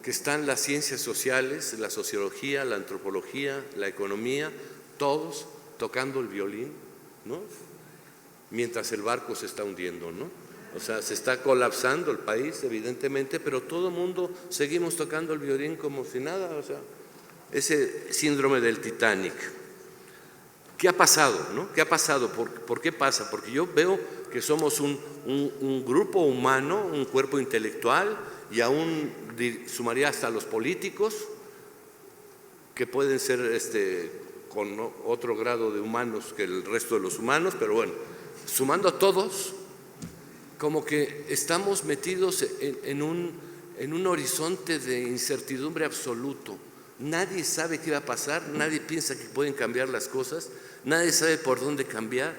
que están las ciencias sociales, la sociología, la antropología, la economía, todos tocando el violín, ¿no? Mientras el barco se está hundiendo, ¿no? O sea, se está colapsando el país, evidentemente, pero todo el mundo seguimos tocando el violín como si nada, o sea, ese síndrome del Titanic. ¿Qué ha pasado, no? ¿Qué ha pasado? ¿Por qué pasa? Porque yo veo que somos un grupo humano, un cuerpo intelectual, y aún sumaría hasta los políticos, que pueden ser con otro grado de humanos que el resto de los humanos, pero bueno, sumando a todos, como que estamos metidos en un horizonte de incertidumbre absoluto. Nadie sabe qué va a pasar, nadie piensa que pueden cambiar las cosas, nadie sabe por dónde cambiar.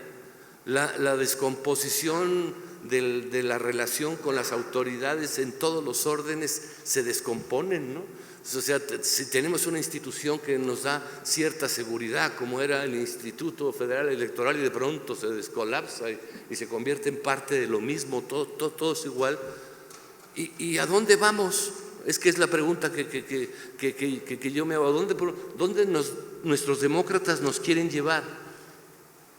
La descomposición de la relación con las autoridades en todos los órdenes se descomponen, ¿no? O sea, si tenemos una institución que nos da cierta seguridad, como era el Instituto Federal Electoral, y de pronto se descolapsa y se convierte en parte de lo mismo, todo es igual. ¿Y a dónde vamos? Es que es la pregunta que yo me hago. ¿Dónde nuestros demócratas nos quieren llevar?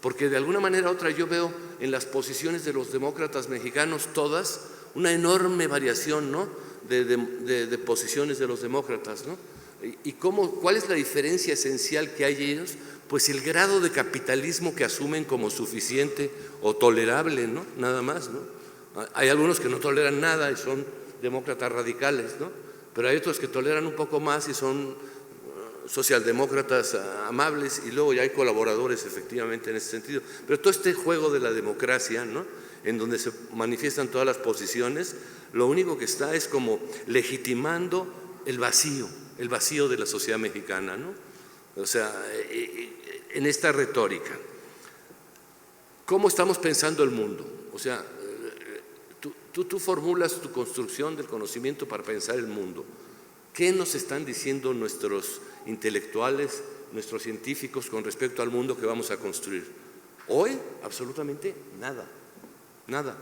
Porque de alguna manera u otra yo veo en las posiciones de los demócratas mexicanos todas una enorme variación, ¿no?, de posiciones de los demócratas, ¿no? ¿Y cuál es la diferencia esencial que hay ellos? Pues el grado de capitalismo que asumen como suficiente o tolerable, ¿no? Nada más, ¿no? Hay algunos que no toleran nada y son demócratas radicales, ¿no? Pero hay otros que toleran un poco más y son socialdemócratas amables, y luego ya hay colaboradores efectivamente en ese sentido. Pero todo este juego de la democracia, ¿no?, en donde se manifiestan todas las posiciones, lo único que está es como legitimando el vacío de la sociedad mexicana, ¿no? O sea, en esta retórica. ¿Cómo estamos pensando el mundo? O sea, tú formulas tu construcción del conocimiento para pensar el mundo. ¿Qué nos están diciendo nuestros intelectuales, nuestros científicos con respecto al mundo que vamos a construir? Hoy, absolutamente nada. Nada.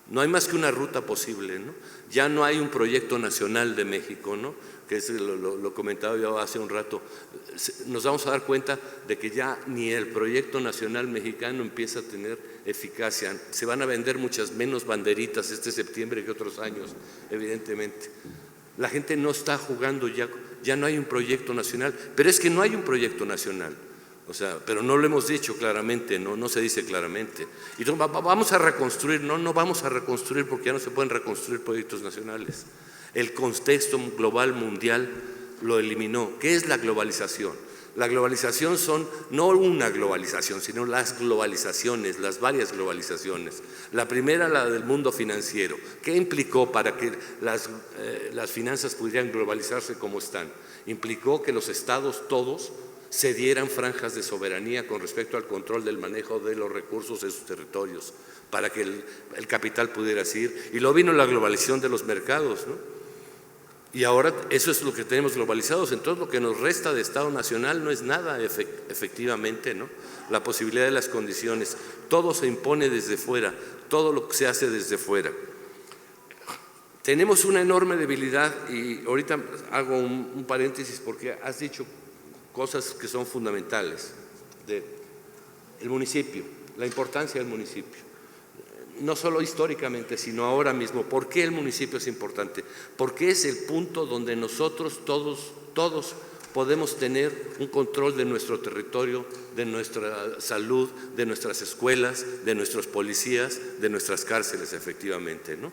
No hay más que una ruta posible, ¿no? Ya no hay un proyecto nacional de México, ¿no?, que lo comentaba yo hace un rato. Nos vamos a dar cuenta de que ya ni el proyecto nacional mexicano empieza a tener eficacia. Se van a vender muchas menos banderitas este septiembre que otros años, evidentemente. La gente no está jugando ya no hay un proyecto nacional, pero es que no hay un proyecto nacional. O sea, pero no lo hemos dicho claramente, no se dice claramente. Y entonces, vamos a reconstruir, no vamos a reconstruir porque ya no se pueden reconstruir proyectos nacionales. El contexto global mundial lo eliminó. ¿Qué es la globalización? La globalización son no una globalización, sino las globalizaciones, las varias globalizaciones. La primera, la del mundo financiero. ¿Qué implicó para que las finanzas pudieran globalizarse como están? Implicó que los estados todos cedieran franjas de soberanía con respecto al control del manejo de los recursos de sus territorios, para que el capital pudiera ir. Y luego vino la globalización de los mercados, ¿no? Y ahora eso es lo que tenemos globalizados. Entonces lo que nos resta de Estado Nacional no es nada, efectivamente, ¿no? La posibilidad de las condiciones. Todo se impone desde fuera, todo lo que se hace desde fuera. Tenemos una enorme debilidad, y ahorita hago un paréntesis porque has dicho cosas que son fundamentales. El municipio, la importancia del municipio. No solo históricamente, sino ahora mismo. ¿Por qué el municipio es importante? Porque es el punto donde nosotros todos podemos tener un control de nuestro territorio, de nuestra salud, de nuestras escuelas, de nuestros policías, de nuestras cárceles, efectivamente, ¿no?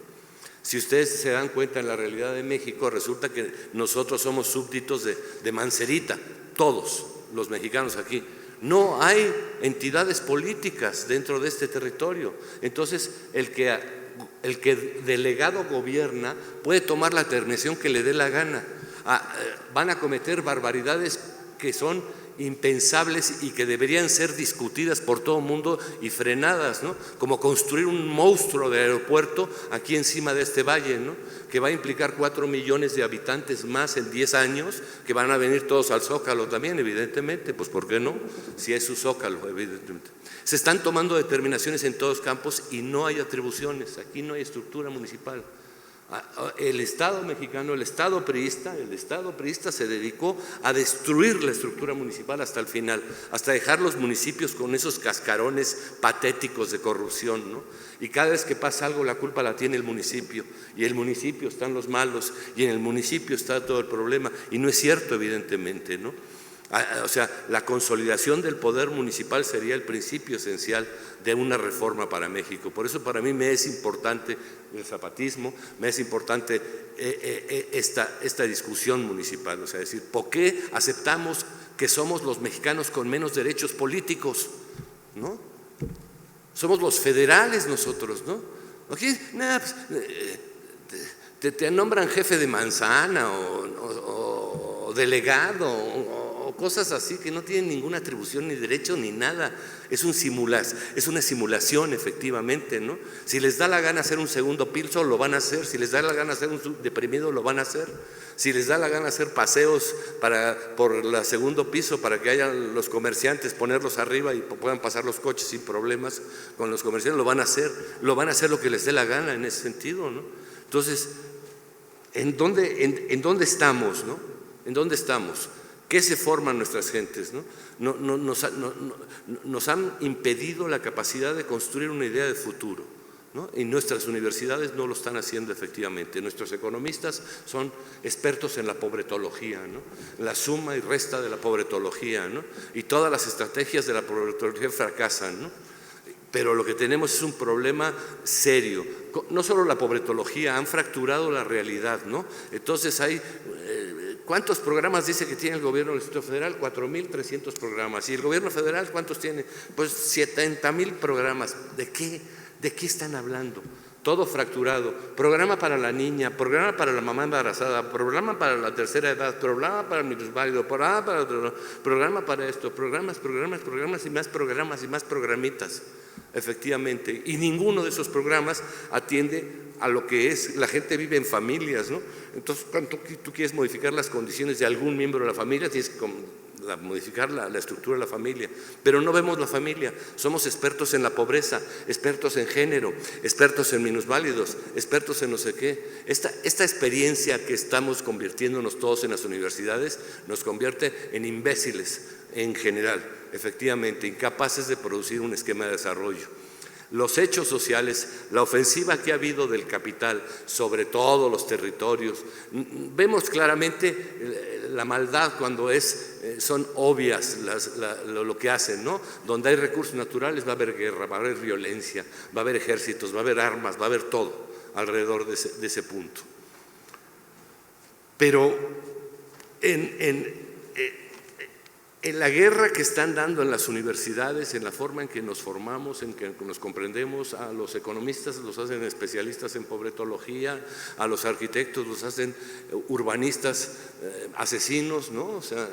Si ustedes se dan cuenta, en la realidad de México resulta que nosotros somos súbditos de Mancerita, todos los mexicanos aquí. No hay entidades políticas dentro de este territorio. Entonces, el que delegado gobierna puede tomar la determinación que le dé la gana. Van a cometer barbaridades que son impensables y que deberían ser discutidas por todo el mundo y frenadas, ¿no? Como construir un monstruo de aeropuerto aquí encima de este valle, ¿no? Que va a implicar 4 millones de habitantes más en 10 años, que van a venir todos al Zócalo también, evidentemente. Pues ¿por qué no? Si es su Zócalo, evidentemente. Se están tomando determinaciones en todos campos y no hay atribuciones. Aquí no hay estructura municipal. El Estado mexicano, el Estado priista se dedicó a destruir la estructura municipal hasta el final, hasta dejar los municipios con esos cascarones patéticos de corrupción, ¿no? Y cada vez que pasa algo, la culpa la tiene el municipio, y en el municipio están los malos, y en el municipio está todo el problema, y no es cierto, evidentemente, ¿no? O sea, la consolidación del poder municipal sería el principio esencial de una reforma para México. Por eso para mí me es importante el zapatismo, me es importante esta discusión municipal. O sea, decir, ¿por qué aceptamos que somos los mexicanos con menos derechos políticos? ¿No? Somos los federales nosotros, ¿no? Aquí, pues, te nombran jefe de manzana o delegado o cosas así que no tienen ninguna atribución ni derecho ni nada. Es una simulación, efectivamente, ¿no? Si les da la gana hacer un segundo piso, lo van a hacer. Si les da la gana hacer un subdeprimido, lo van a hacer. Si les da la gana hacer paseos por el segundo piso para que haya los comerciantes, ponerlos arriba y puedan pasar los coches sin problemas con los comerciantes, lo van a hacer. Lo van a hacer lo que les dé la gana en ese sentido, ¿no? Entonces, ¿en dónde estamos, no? ¿En dónde estamos? ¿Qué se forman nuestras gentes, no? Nos han impedido la capacidad de construir una idea de futuro, ¿no? Y nuestras universidades no lo están haciendo efectivamente. Nuestros economistas son expertos en la pobretología, ¿no? La suma y resta de la pobretología, ¿no? Y todas las estrategias de la pobretología fracasan, ¿no? Pero lo que tenemos es un problema serio. No solo la pobretología, han fracturado la realidad, ¿no? Entonces hay… ¿Cuántos programas dice que tiene el gobierno del Distrito Federal? 4.300 programas. ¿Y el gobierno federal cuántos tiene? Pues 70,000 programas. ¿De qué están hablando? Todo fracturado. Programa para la niña, programa para la mamá embarazada, programa para la tercera edad, programa para el minusválido, programa para esto, programas y más programitas, efectivamente. Y ninguno de esos programas atiende a lo que es, la gente vive en familias, ¿no? Entonces, cuando tú quieres modificar las condiciones de algún miembro de la familia, tienes que modificar la estructura de la familia, pero no vemos la familia. Somos expertos en la pobreza, expertos en género, expertos en minusválidos, expertos en no sé qué. Esta experiencia que estamos convirtiéndonos todos en las universidades nos convierte en imbéciles en general, efectivamente, incapaces de producir un esquema de desarrollo. Los hechos sociales, la ofensiva que ha habido del capital sobre todos los territorios, vemos claramente la maldad cuando son obvias lo que hacen, ¿no? Donde hay recursos naturales va a haber guerra, va a haber violencia, va a haber ejércitos, va a haber armas, va a haber todo alrededor de ese punto. Pero en la guerra que están dando en las universidades, en la forma en que nos formamos, en que nos comprendemos, a los economistas los hacen especialistas en pobretología, a los arquitectos los hacen urbanistas asesinos, ¿no? O sea,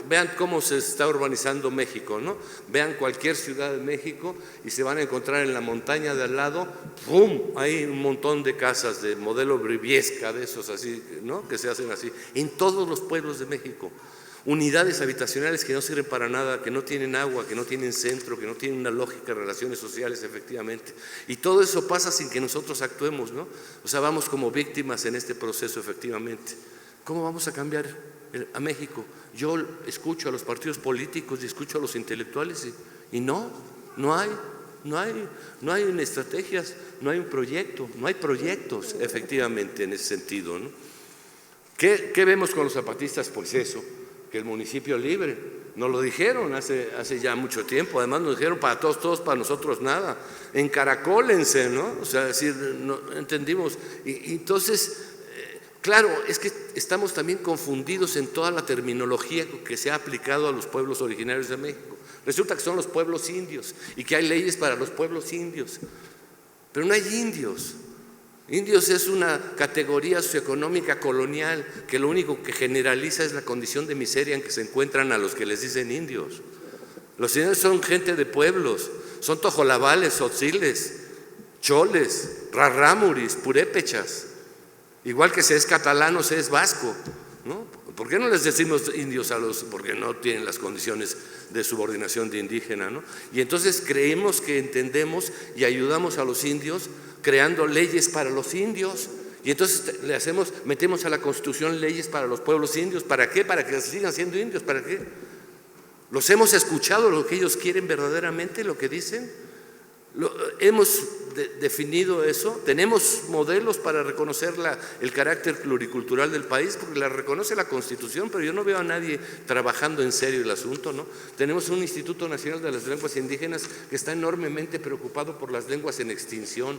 vean cómo se está urbanizando México, ¿no? Vean cualquier ciudad de México y se van a encontrar en la montaña de al lado, ¡pum!, hay un montón de casas de modelo Briviesca, de esos así, ¿no?, que se hacen así, en todos los pueblos de México. Unidades habitacionales que no sirven para nada, que no tienen agua, que no tienen centro, que no tienen una lógica de relaciones sociales efectivamente. Y todo eso pasa sin que nosotros actuemos, ¿no? O sea, vamos como víctimas en este proceso efectivamente. ¿Cómo vamos a cambiar a México? Yo escucho a los partidos políticos y escucho a los intelectuales y no hay estrategias, no hay un proyecto, no hay proyectos efectivamente en ese sentido, ¿no? ¿Qué vemos con los zapatistas? Pues eso, que el municipio libre, nos lo dijeron hace ya mucho tiempo, además nos dijeron para todos, para nosotros nada, encaracólense, ¿no? O sea, decir, no entendimos, y entonces, claro, es que estamos también confundidos en toda la terminología que se ha aplicado a los pueblos originarios de México. Resulta que son los pueblos indios y que hay leyes para los pueblos indios, pero no hay indios. Indios es una categoría socioeconómica colonial que lo único que generaliza es la condición de miseria en que se encuentran a los que les dicen indios. Los indios son gente de pueblos, son tojolabales, tzotziles, choles, rarámuris, purépechas, igual que se es catalán o se es vasco, ¿no? ¿Por qué no les decimos indios a los? Porque no tienen las condiciones de subordinación de indígena, ¿no? Y entonces creemos que entendemos y ayudamos a los indios creando leyes para los indios, y entonces metemos a la Constitución leyes para los pueblos indios. ¿Para qué? Para que sigan siendo indios. ¿Para qué? ¿Los hemos escuchado lo que ellos quieren verdaderamente, lo que dicen? ¿Hemos definido eso? ¿Tenemos modelos para reconocer el carácter pluricultural del país? Porque la reconoce la Constitución, pero yo no veo a nadie trabajando en serio el asunto, ¿no? Tenemos un Instituto Nacional de las Lenguas Indígenas que está enormemente preocupado por las lenguas en extinción,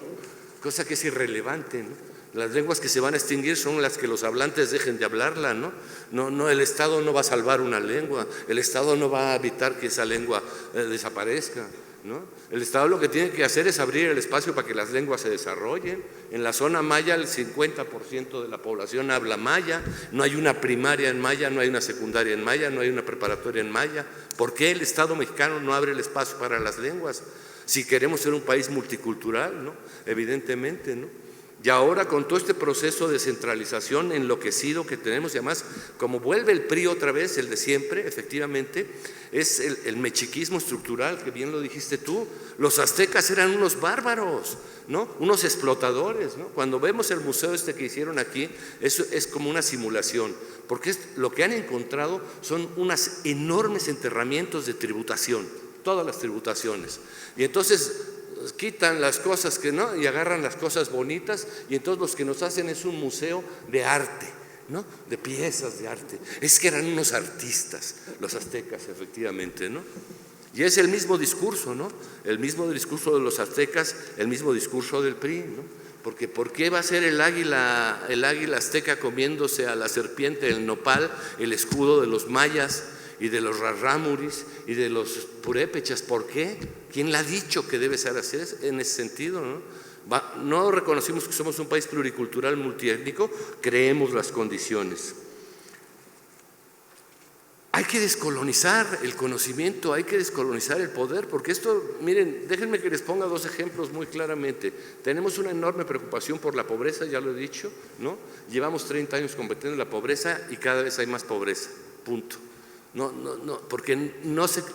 cosa que es irrelevante, ¿no? Las lenguas que se van a extinguir son las que los hablantes dejen de hablarla, ¿no? No, el Estado no va a salvar una lengua, el Estado no va a evitar que esa lengua desaparezca, ¿no? El Estado lo que tiene que hacer es abrir el espacio para que las lenguas se desarrollen. En la zona maya el 50% de la población habla maya, no hay una primaria en maya, no hay una secundaria en maya, no hay una preparatoria en maya. ¿Por qué el Estado mexicano no abre el espacio para las lenguas? Si queremos ser un país multicultural, ¿no? Evidentemente, ¿no? Y ahora con todo este proceso de centralización enloquecido que tenemos, y además como vuelve el PRI otra vez, el de siempre, efectivamente, es el mexiquismo estructural, que bien lo dijiste tú. Los aztecas eran unos bárbaros, ¿no? Unos explotadores, ¿no? Cuando vemos el museo que hicieron aquí, eso es como una simulación, porque lo que han encontrado son unos enormes enterramientos de tributación, todas las tributaciones, y entonces quitan las cosas que no y agarran las cosas bonitas, y entonces los que nos hacen es un museo de arte, ¿no? De piezas de arte. Es que eran unos artistas los aztecas, efectivamente, ¿no? Y es el mismo discurso, ¿no? El mismo discurso de los aztecas, el mismo discurso del PRI, ¿no? Porque ¿por qué va a ser el águila azteca comiéndose a la serpiente, el nopal, el escudo de los mayas y de los rarámuris y de los purépechas? ¿Por qué? ¿Quién le ha dicho que debe ser así en ese sentido, no? No reconocimos que somos un país pluricultural, multiétnico, creemos las condiciones. Hay que descolonizar el conocimiento, hay que descolonizar el poder, porque esto, miren, déjenme que les ponga dos ejemplos muy claramente. Tenemos una enorme preocupación por la pobreza, ya lo he dicho, ¿no? Llevamos 30 años combatiendo la pobreza y cada vez hay más pobreza, punto. No, porque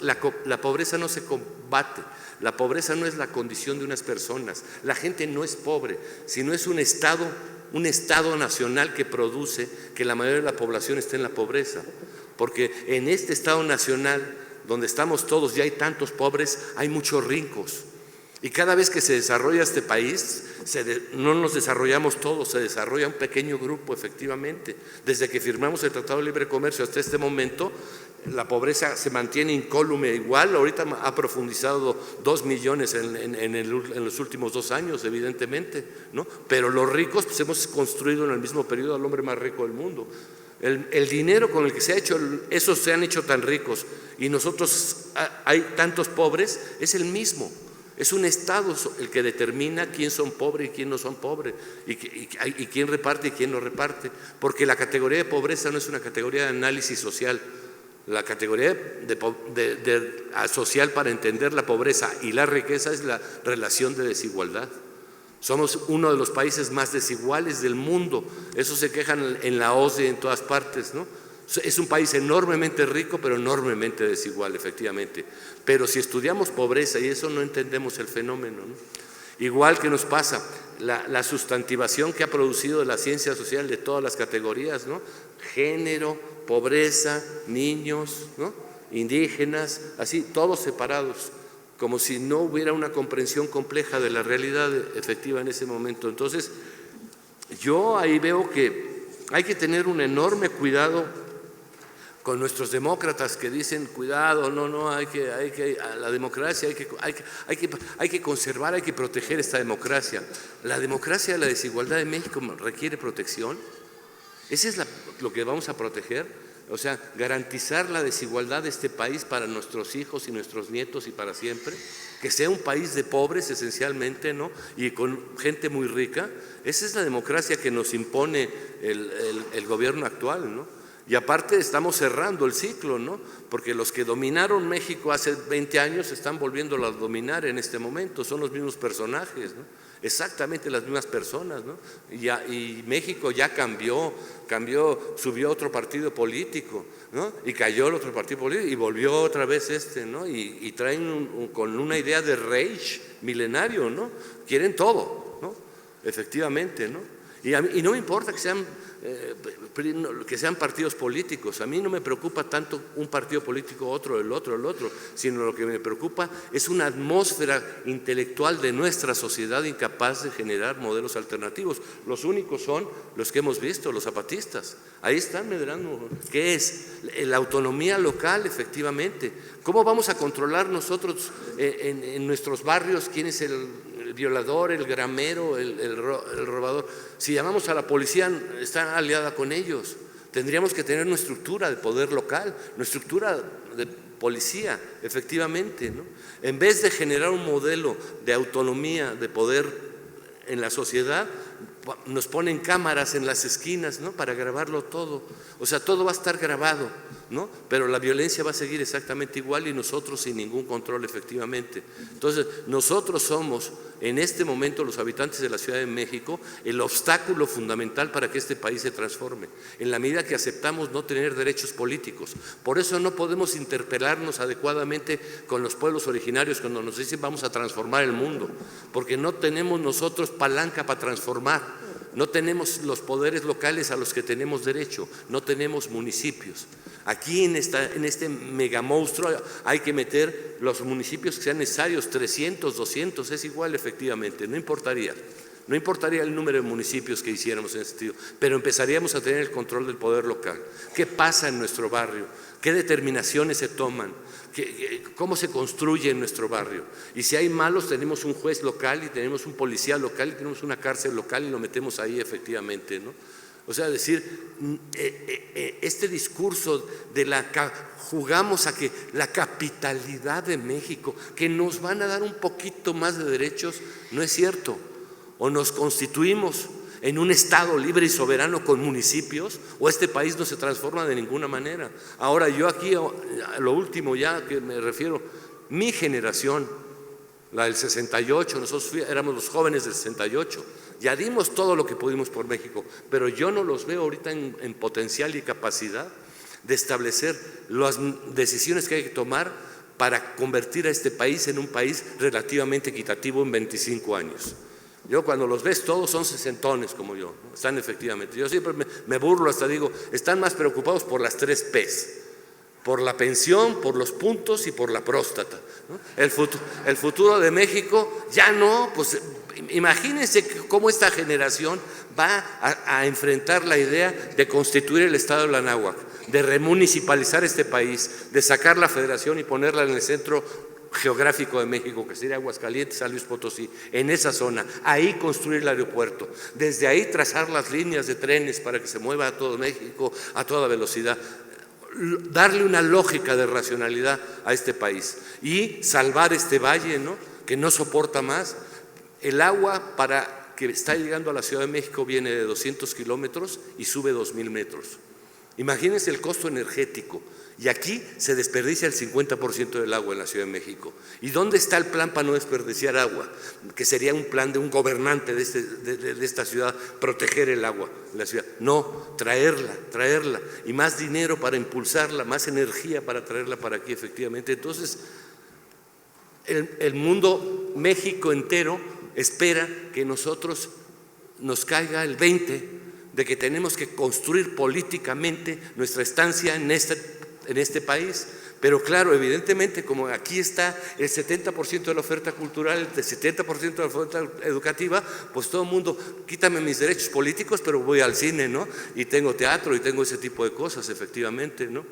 la pobreza no se combate, la pobreza no es la condición de unas personas, la gente no es pobre, sino es un estado nacional que produce que la mayoría de la población esté en la pobreza, porque en este estado nacional donde estamos todos y hay tantos pobres, hay muchos ricos, Y cada vez que se desarrolla este país, no nos desarrollamos todos, se desarrolla un pequeño grupo, efectivamente. Desde que firmamos el Tratado de Libre Comercio hasta este momento, la pobreza se mantiene incólume igual. Ahorita ha profundizado 2 millones en los últimos 2 años, evidentemente, ¿no? Pero los ricos, pues hemos construido en el mismo periodo al hombre más rico del mundo. El dinero con el que se ha hecho, esos se han hecho tan ricos y nosotros hay tantos pobres, es el mismo. Es un Estado el que determina quién son pobres y quién no son pobres, y quién reparte y quién no reparte, porque la categoría de pobreza no es una categoría de análisis social. La categoría social para entender la pobreza y la riqueza es la relación de desigualdad. Somos uno de los países más desiguales del mundo, eso se quejan en la OCDE en todas partes, ¿no? Es un país enormemente rico, pero enormemente desigual, efectivamente. Pero si estudiamos pobreza y eso, no entendemos el fenómeno, ¿no? Igual que nos pasa la sustantivación que ha producido la ciencia social de todas las categorías, ¿no? Género, pobreza, niños, ¿no? Indígenas, así, todos separados, como si no hubiera una comprensión compleja de la realidad efectiva en ese momento. Entonces, yo ahí veo que hay que tener un enorme cuidado con nuestros demócratas que dicen, cuidado, no, hay que a la democracia hay que conservar, hay que proteger esta democracia. La democracia de la desigualdad de México requiere protección. ¿Ese es lo que vamos a proteger? O sea, garantizar la desigualdad de este país para nuestros hijos y nuestros nietos y para siempre, que sea un país de pobres esencialmente, ¿no? Y con gente muy rica. Esa es la democracia que nos impone el gobierno actual, ¿no? Y aparte estamos cerrando el ciclo, ¿no? Porque los que dominaron México hace 20 años están volviéndolo a dominar en este momento, son los mismos personajes, ¿no? Exactamente las mismas personas, ¿no? Y México ya cambió, subió otro partido político, ¿no? Y cayó el otro partido político y volvió otra vez ¿no? Y traen con una idea de Reich milenario, ¿no? Quieren todo, ¿no? Efectivamente, ¿no? Y no me importa que sean partidos políticos. A mí no me preocupa tanto un partido político, el otro, sino lo que me preocupa es una atmósfera intelectual de nuestra sociedad incapaz de generar modelos alternativos. Los únicos son los que hemos visto, los zapatistas. Ahí están medrando. ¿Qué es? La autonomía local, efectivamente. ¿Cómo vamos a controlar nosotros en nuestros barrios quién es el violador, el gramero, el robador? Si llamamos a la policía, está aliada con ellos. Tendríamos que tener una estructura de poder local, una estructura de policía, efectivamente, ¿no? En vez de generar un modelo de autonomía, de poder en la sociedad, nos ponen cámaras en las esquinas, ¿no? Para grabarlo todo. O sea, todo va a estar grabado, ¿no? Pero la violencia va a seguir exactamente igual y nosotros sin ningún control, efectivamente. Entonces, nosotros somos en este momento, los habitantes de la Ciudad de México, el obstáculo fundamental para que este país se transforme, en la medida que aceptamos no tener derechos políticos. Por eso no podemos interpelarnos adecuadamente con los pueblos originarios cuando nos dicen vamos a transformar el mundo, porque no tenemos nosotros palanca para transformar. No tenemos los poderes locales a los que tenemos derecho, no tenemos municipios. Aquí en este megamonstruo hay que meter los municipios que sean necesarios, 300, 200, es igual efectivamente, no importaría el número de municipios que hiciéramos en ese sentido, pero empezaríamos a tener el control del poder local. ¿Qué pasa en nuestro barrio? ¿Qué determinaciones se toman? ¿Cómo se construye en nuestro barrio? Y si hay malos, tenemos un juez local y tenemos un policía local y tenemos una cárcel local y lo metemos ahí efectivamente, ¿no? O sea, decir, este discurso jugamos a que la capitalidad de México, que nos van a dar un poquito más de derechos, no es cierto. O nos constituimos en un Estado libre y soberano con municipios, o este país no se transforma de ninguna manera. Ahora yo aquí, a lo último ya que me refiero, mi generación, la del 68, nosotros éramos los jóvenes del 68, ya dimos todo lo que pudimos por México, pero yo no los veo ahorita en potencial y capacidad de establecer las decisiones que hay que tomar para convertir a este país en un país relativamente equitativo en 25 años. Yo cuando los ves todos son sesentones como yo, ¿no? Están efectivamente, yo siempre me burlo, hasta digo, están más preocupados por las 3 P's, por la pensión, por los puntos y por la próstata, ¿no? El futuro de México ya no, pues imagínense cómo esta generación va a enfrentar la idea de constituir el Estado de la Náhuatl, de remunicipalizar este país, de sacar la federación y ponerla en el centro geográfico de México, que sería Aguascalientes, San Luis Potosí, en esa zona, ahí construir el aeropuerto, desde ahí trazar las líneas de trenes para que se mueva a todo México a toda velocidad, darle una lógica de racionalidad a este país y salvar este valle, ¿no?, que no soporta más. El agua para que está llegando a la Ciudad de México viene de 200 kilómetros y sube 2,000 metros. Imagínense el costo energético. Y aquí se desperdicia el 50% del agua en la Ciudad de México. ¿Y dónde está el plan para no desperdiciar agua? Que sería un plan de un gobernante de esta ciudad, proteger el agua en la ciudad. No, traerla. Y más dinero para impulsarla, más energía para traerla para aquí, efectivamente. Entonces, el mundo, México entero, espera que nosotros nos caiga el 20 de que tenemos que construir políticamente nuestra estancia en este país. Pero claro, evidentemente, como aquí está el 70% de la oferta cultural, el 70% de la oferta educativa, pues todo el mundo, quítame mis derechos políticos, pero voy al cine, ¿no? Y tengo teatro y tengo ese tipo de cosas, efectivamente, ¿no?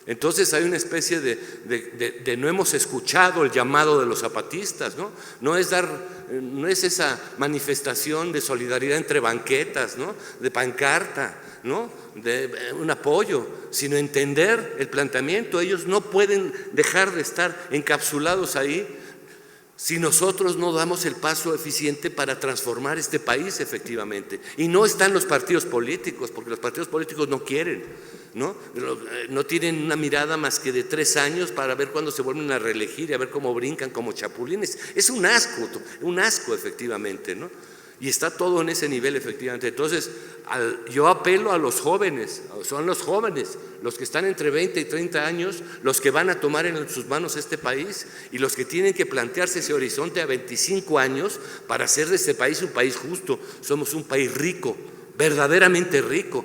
Entonces hay una especie de no hemos escuchado el llamado de los zapatistas, ¿no? No es esa manifestación de solidaridad entre banquetas, ¿no?, de pancarta, ¿no?, de un apoyo, sino entender el planteamiento. Ellos no pueden dejar de estar encapsulados ahí si nosotros no damos el paso eficiente para transformar este país, efectivamente. Y no están los partidos políticos, porque los partidos políticos no quieren, ¿no? No tienen una mirada más que de 3 años para ver cuándo se vuelven a reelegir y a ver cómo brincan como chapulines. Es un asco, efectivamente, ¿no? Y está todo en ese nivel, efectivamente. Entonces, yo apelo a los jóvenes, son los jóvenes, los que están entre 20 y 30 años, los que van a tomar en sus manos este país y los que tienen que plantearse ese horizonte a 25 años para hacer de este país un país justo. Somos un país rico, verdaderamente rico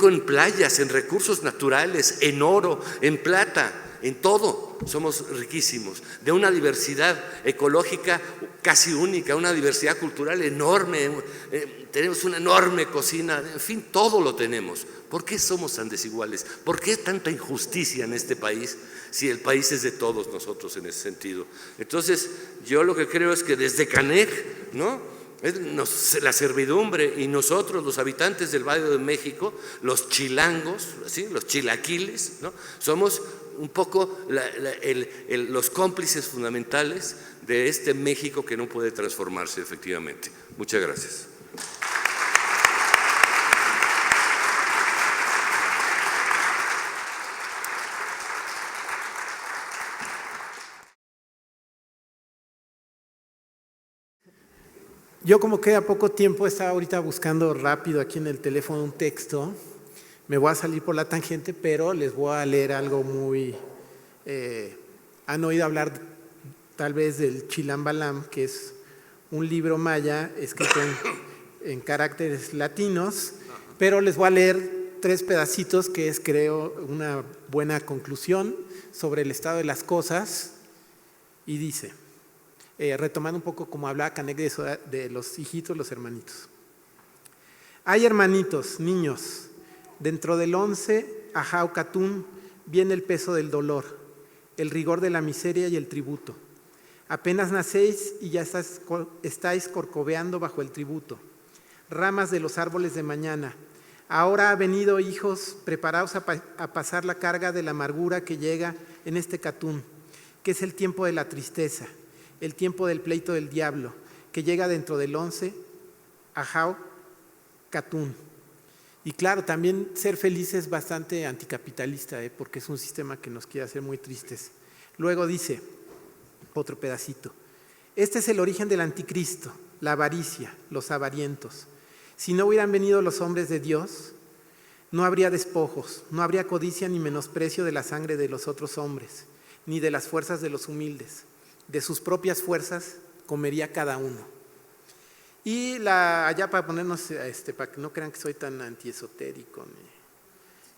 en playas, en recursos naturales, en oro, en plata, en todo. Somos riquísimos, de una diversidad ecológica casi única, una diversidad cultural enorme, tenemos una enorme cocina, en fin, todo lo tenemos. ¿Por qué somos tan desiguales? ¿Por qué tanta injusticia en este país si el país es de todos nosotros en ese sentido? Entonces, yo lo que creo es que desde Caneg, ¿no?, la servidumbre y nosotros, los habitantes del Valle de México, los chilangos, ¿sí?, los chilaquiles, ¿no?, somos un poco los cómplices fundamentales de este México que no puede transformarse, efectivamente. Muchas gracias. Yo, como queda poco tiempo, estaba ahorita buscando rápido aquí en el teléfono un texto. Me voy a salir por la tangente, pero les voy a leer algo muy… han oído hablar tal vez del Chilambalam, que es un libro maya escrito en caracteres latinos, pero les voy a leer 3 pedacitos que es, creo, una buena conclusión sobre el estado de las cosas. Y dice, retomando un poco como hablaba Caneg de los hijitos, los hermanitos. Hay hermanitos, niños, dentro del 11, Ajau Catún, viene el peso del dolor, el rigor de la miseria y el tributo. Apenas nacéis y ya estáis corcoveando bajo el tributo. Ramas de los árboles de mañana. Ahora ha venido, hijos, preparaos a pasar la carga de la amargura que llega en este Catún, que es el tiempo de la tristeza, el tiempo del pleito del diablo, que llega dentro del 11, Ajau Catún. Y claro, también ser feliz es bastante anticapitalista, porque es un sistema que nos quiere hacer muy tristes. Luego dice, otro pedacito, este es el origen del anticristo, la avaricia, los avarientos. Si no hubieran venido los hombres de Dios, no habría despojos, no habría codicia ni menosprecio de la sangre de los otros hombres, ni de las fuerzas de los humildes. De sus propias fuerzas comería cada uno. Y allá para ponernos, para que no crean que soy tan antiesotérico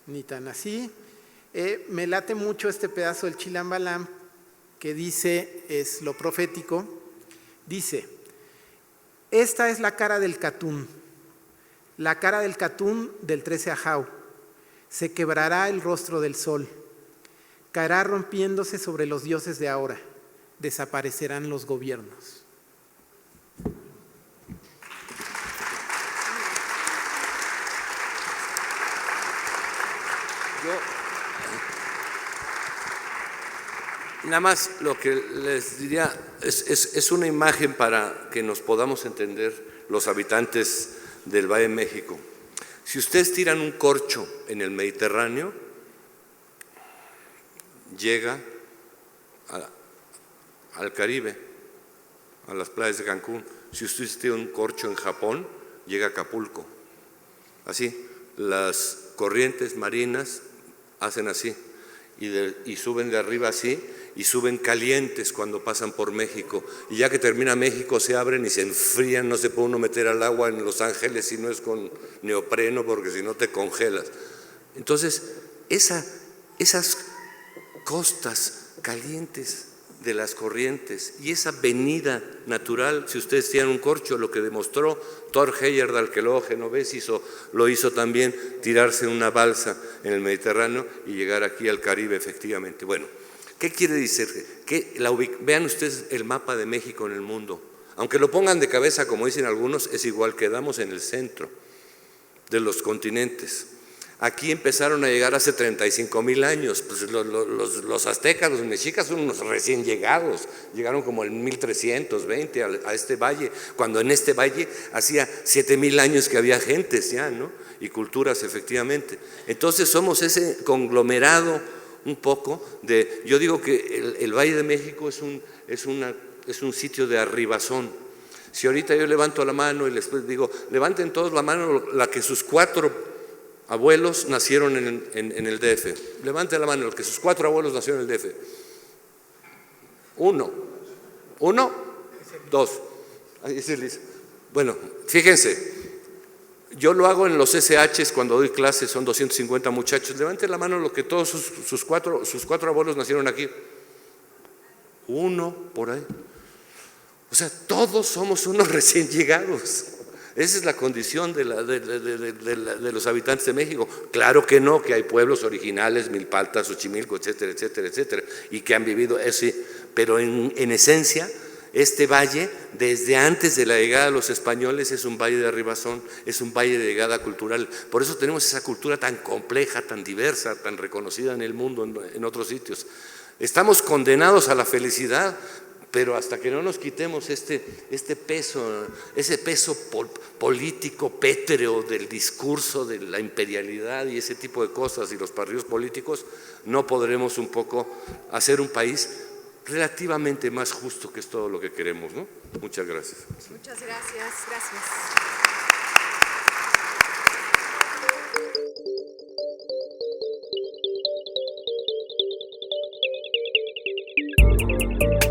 ni tan así, Me late mucho este pedazo del Chilambalam que dice, es lo profético, dice: esta es la cara del Catún, la cara del Catún del 13 Ajau. Se quebrará el rostro del sol, caerá rompiéndose sobre los dioses de ahora, desaparecerán los gobiernos. Nada más lo que les diría es una imagen para que nos podamos entender los habitantes del Valle de México. Si ustedes tiran un corcho en el Mediterráneo, llega al Caribe, a las playas de Cancún. Si ustedes tiran un corcho en Japón, llega a Acapulco. Así, las corrientes marinas hacen así y suben de arriba así, y suben calientes cuando pasan por México, y ya que termina México se abren y se enfrían. No se puede uno meter al agua en Los Ángeles si no es con neopreno, porque si no te congelas. Entonces, esas costas calientes de las corrientes y esa venida natural, si ustedes tienen un corcho, lo que demostró Thor Heyerdahl, que luego Genovés lo hizo también, tirarse en una balsa en el Mediterráneo y llegar aquí al Caribe, efectivamente. Bueno, ¿qué quiere decir? Vean ustedes el mapa de México en el mundo. Aunque lo pongan de cabeza, como dicen algunos, es igual, quedamos en el centro de los continentes. Aquí empezaron a llegar hace 35,000 años. Pues los aztecas, los mexicas son unos recién llegados. Llegaron como en 1320 a este valle, cuando en este valle hacía 7,000 años que había gentes ya, ¿no? Y culturas, efectivamente. Entonces somos ese conglomerado un poco de… Yo digo que el Valle de México es un sitio de arribazón. Si ahorita yo levanto la mano y les digo, levanten todos la mano la que sus 4 abuelos nacieron en el DF. Levanten la mano, los que sus 4 abuelos nacieron en el DF. 1, 2. Bueno, fíjense, yo lo hago en los SHs cuando doy clases, son 250 muchachos. Levanten la mano los que todos sus cuatro abuelos nacieron aquí. 1 por ahí. O sea, todos somos unos recién llegados. Esa es la condición de los habitantes de México. Claro que no, que hay pueblos originales, Milpalta, Xochimilco, etcétera, etcétera, etcétera, y que han vivido eso, pero en esencia, este valle, desde antes de la llegada de los españoles, es un valle de arribazón, es un valle de llegada cultural. Por eso tenemos esa cultura tan compleja, tan diversa, tan reconocida en el mundo, en otros sitios. Estamos condenados a la felicidad, pero hasta que no nos quitemos ese peso político pétreo del discurso de la imperialidad y ese tipo de cosas y los partidos políticos, no podremos un poco hacer un país relativamente más justo, que es todo lo que queremos, ¿no? Muchas gracias. Muchas gracias. Gracias.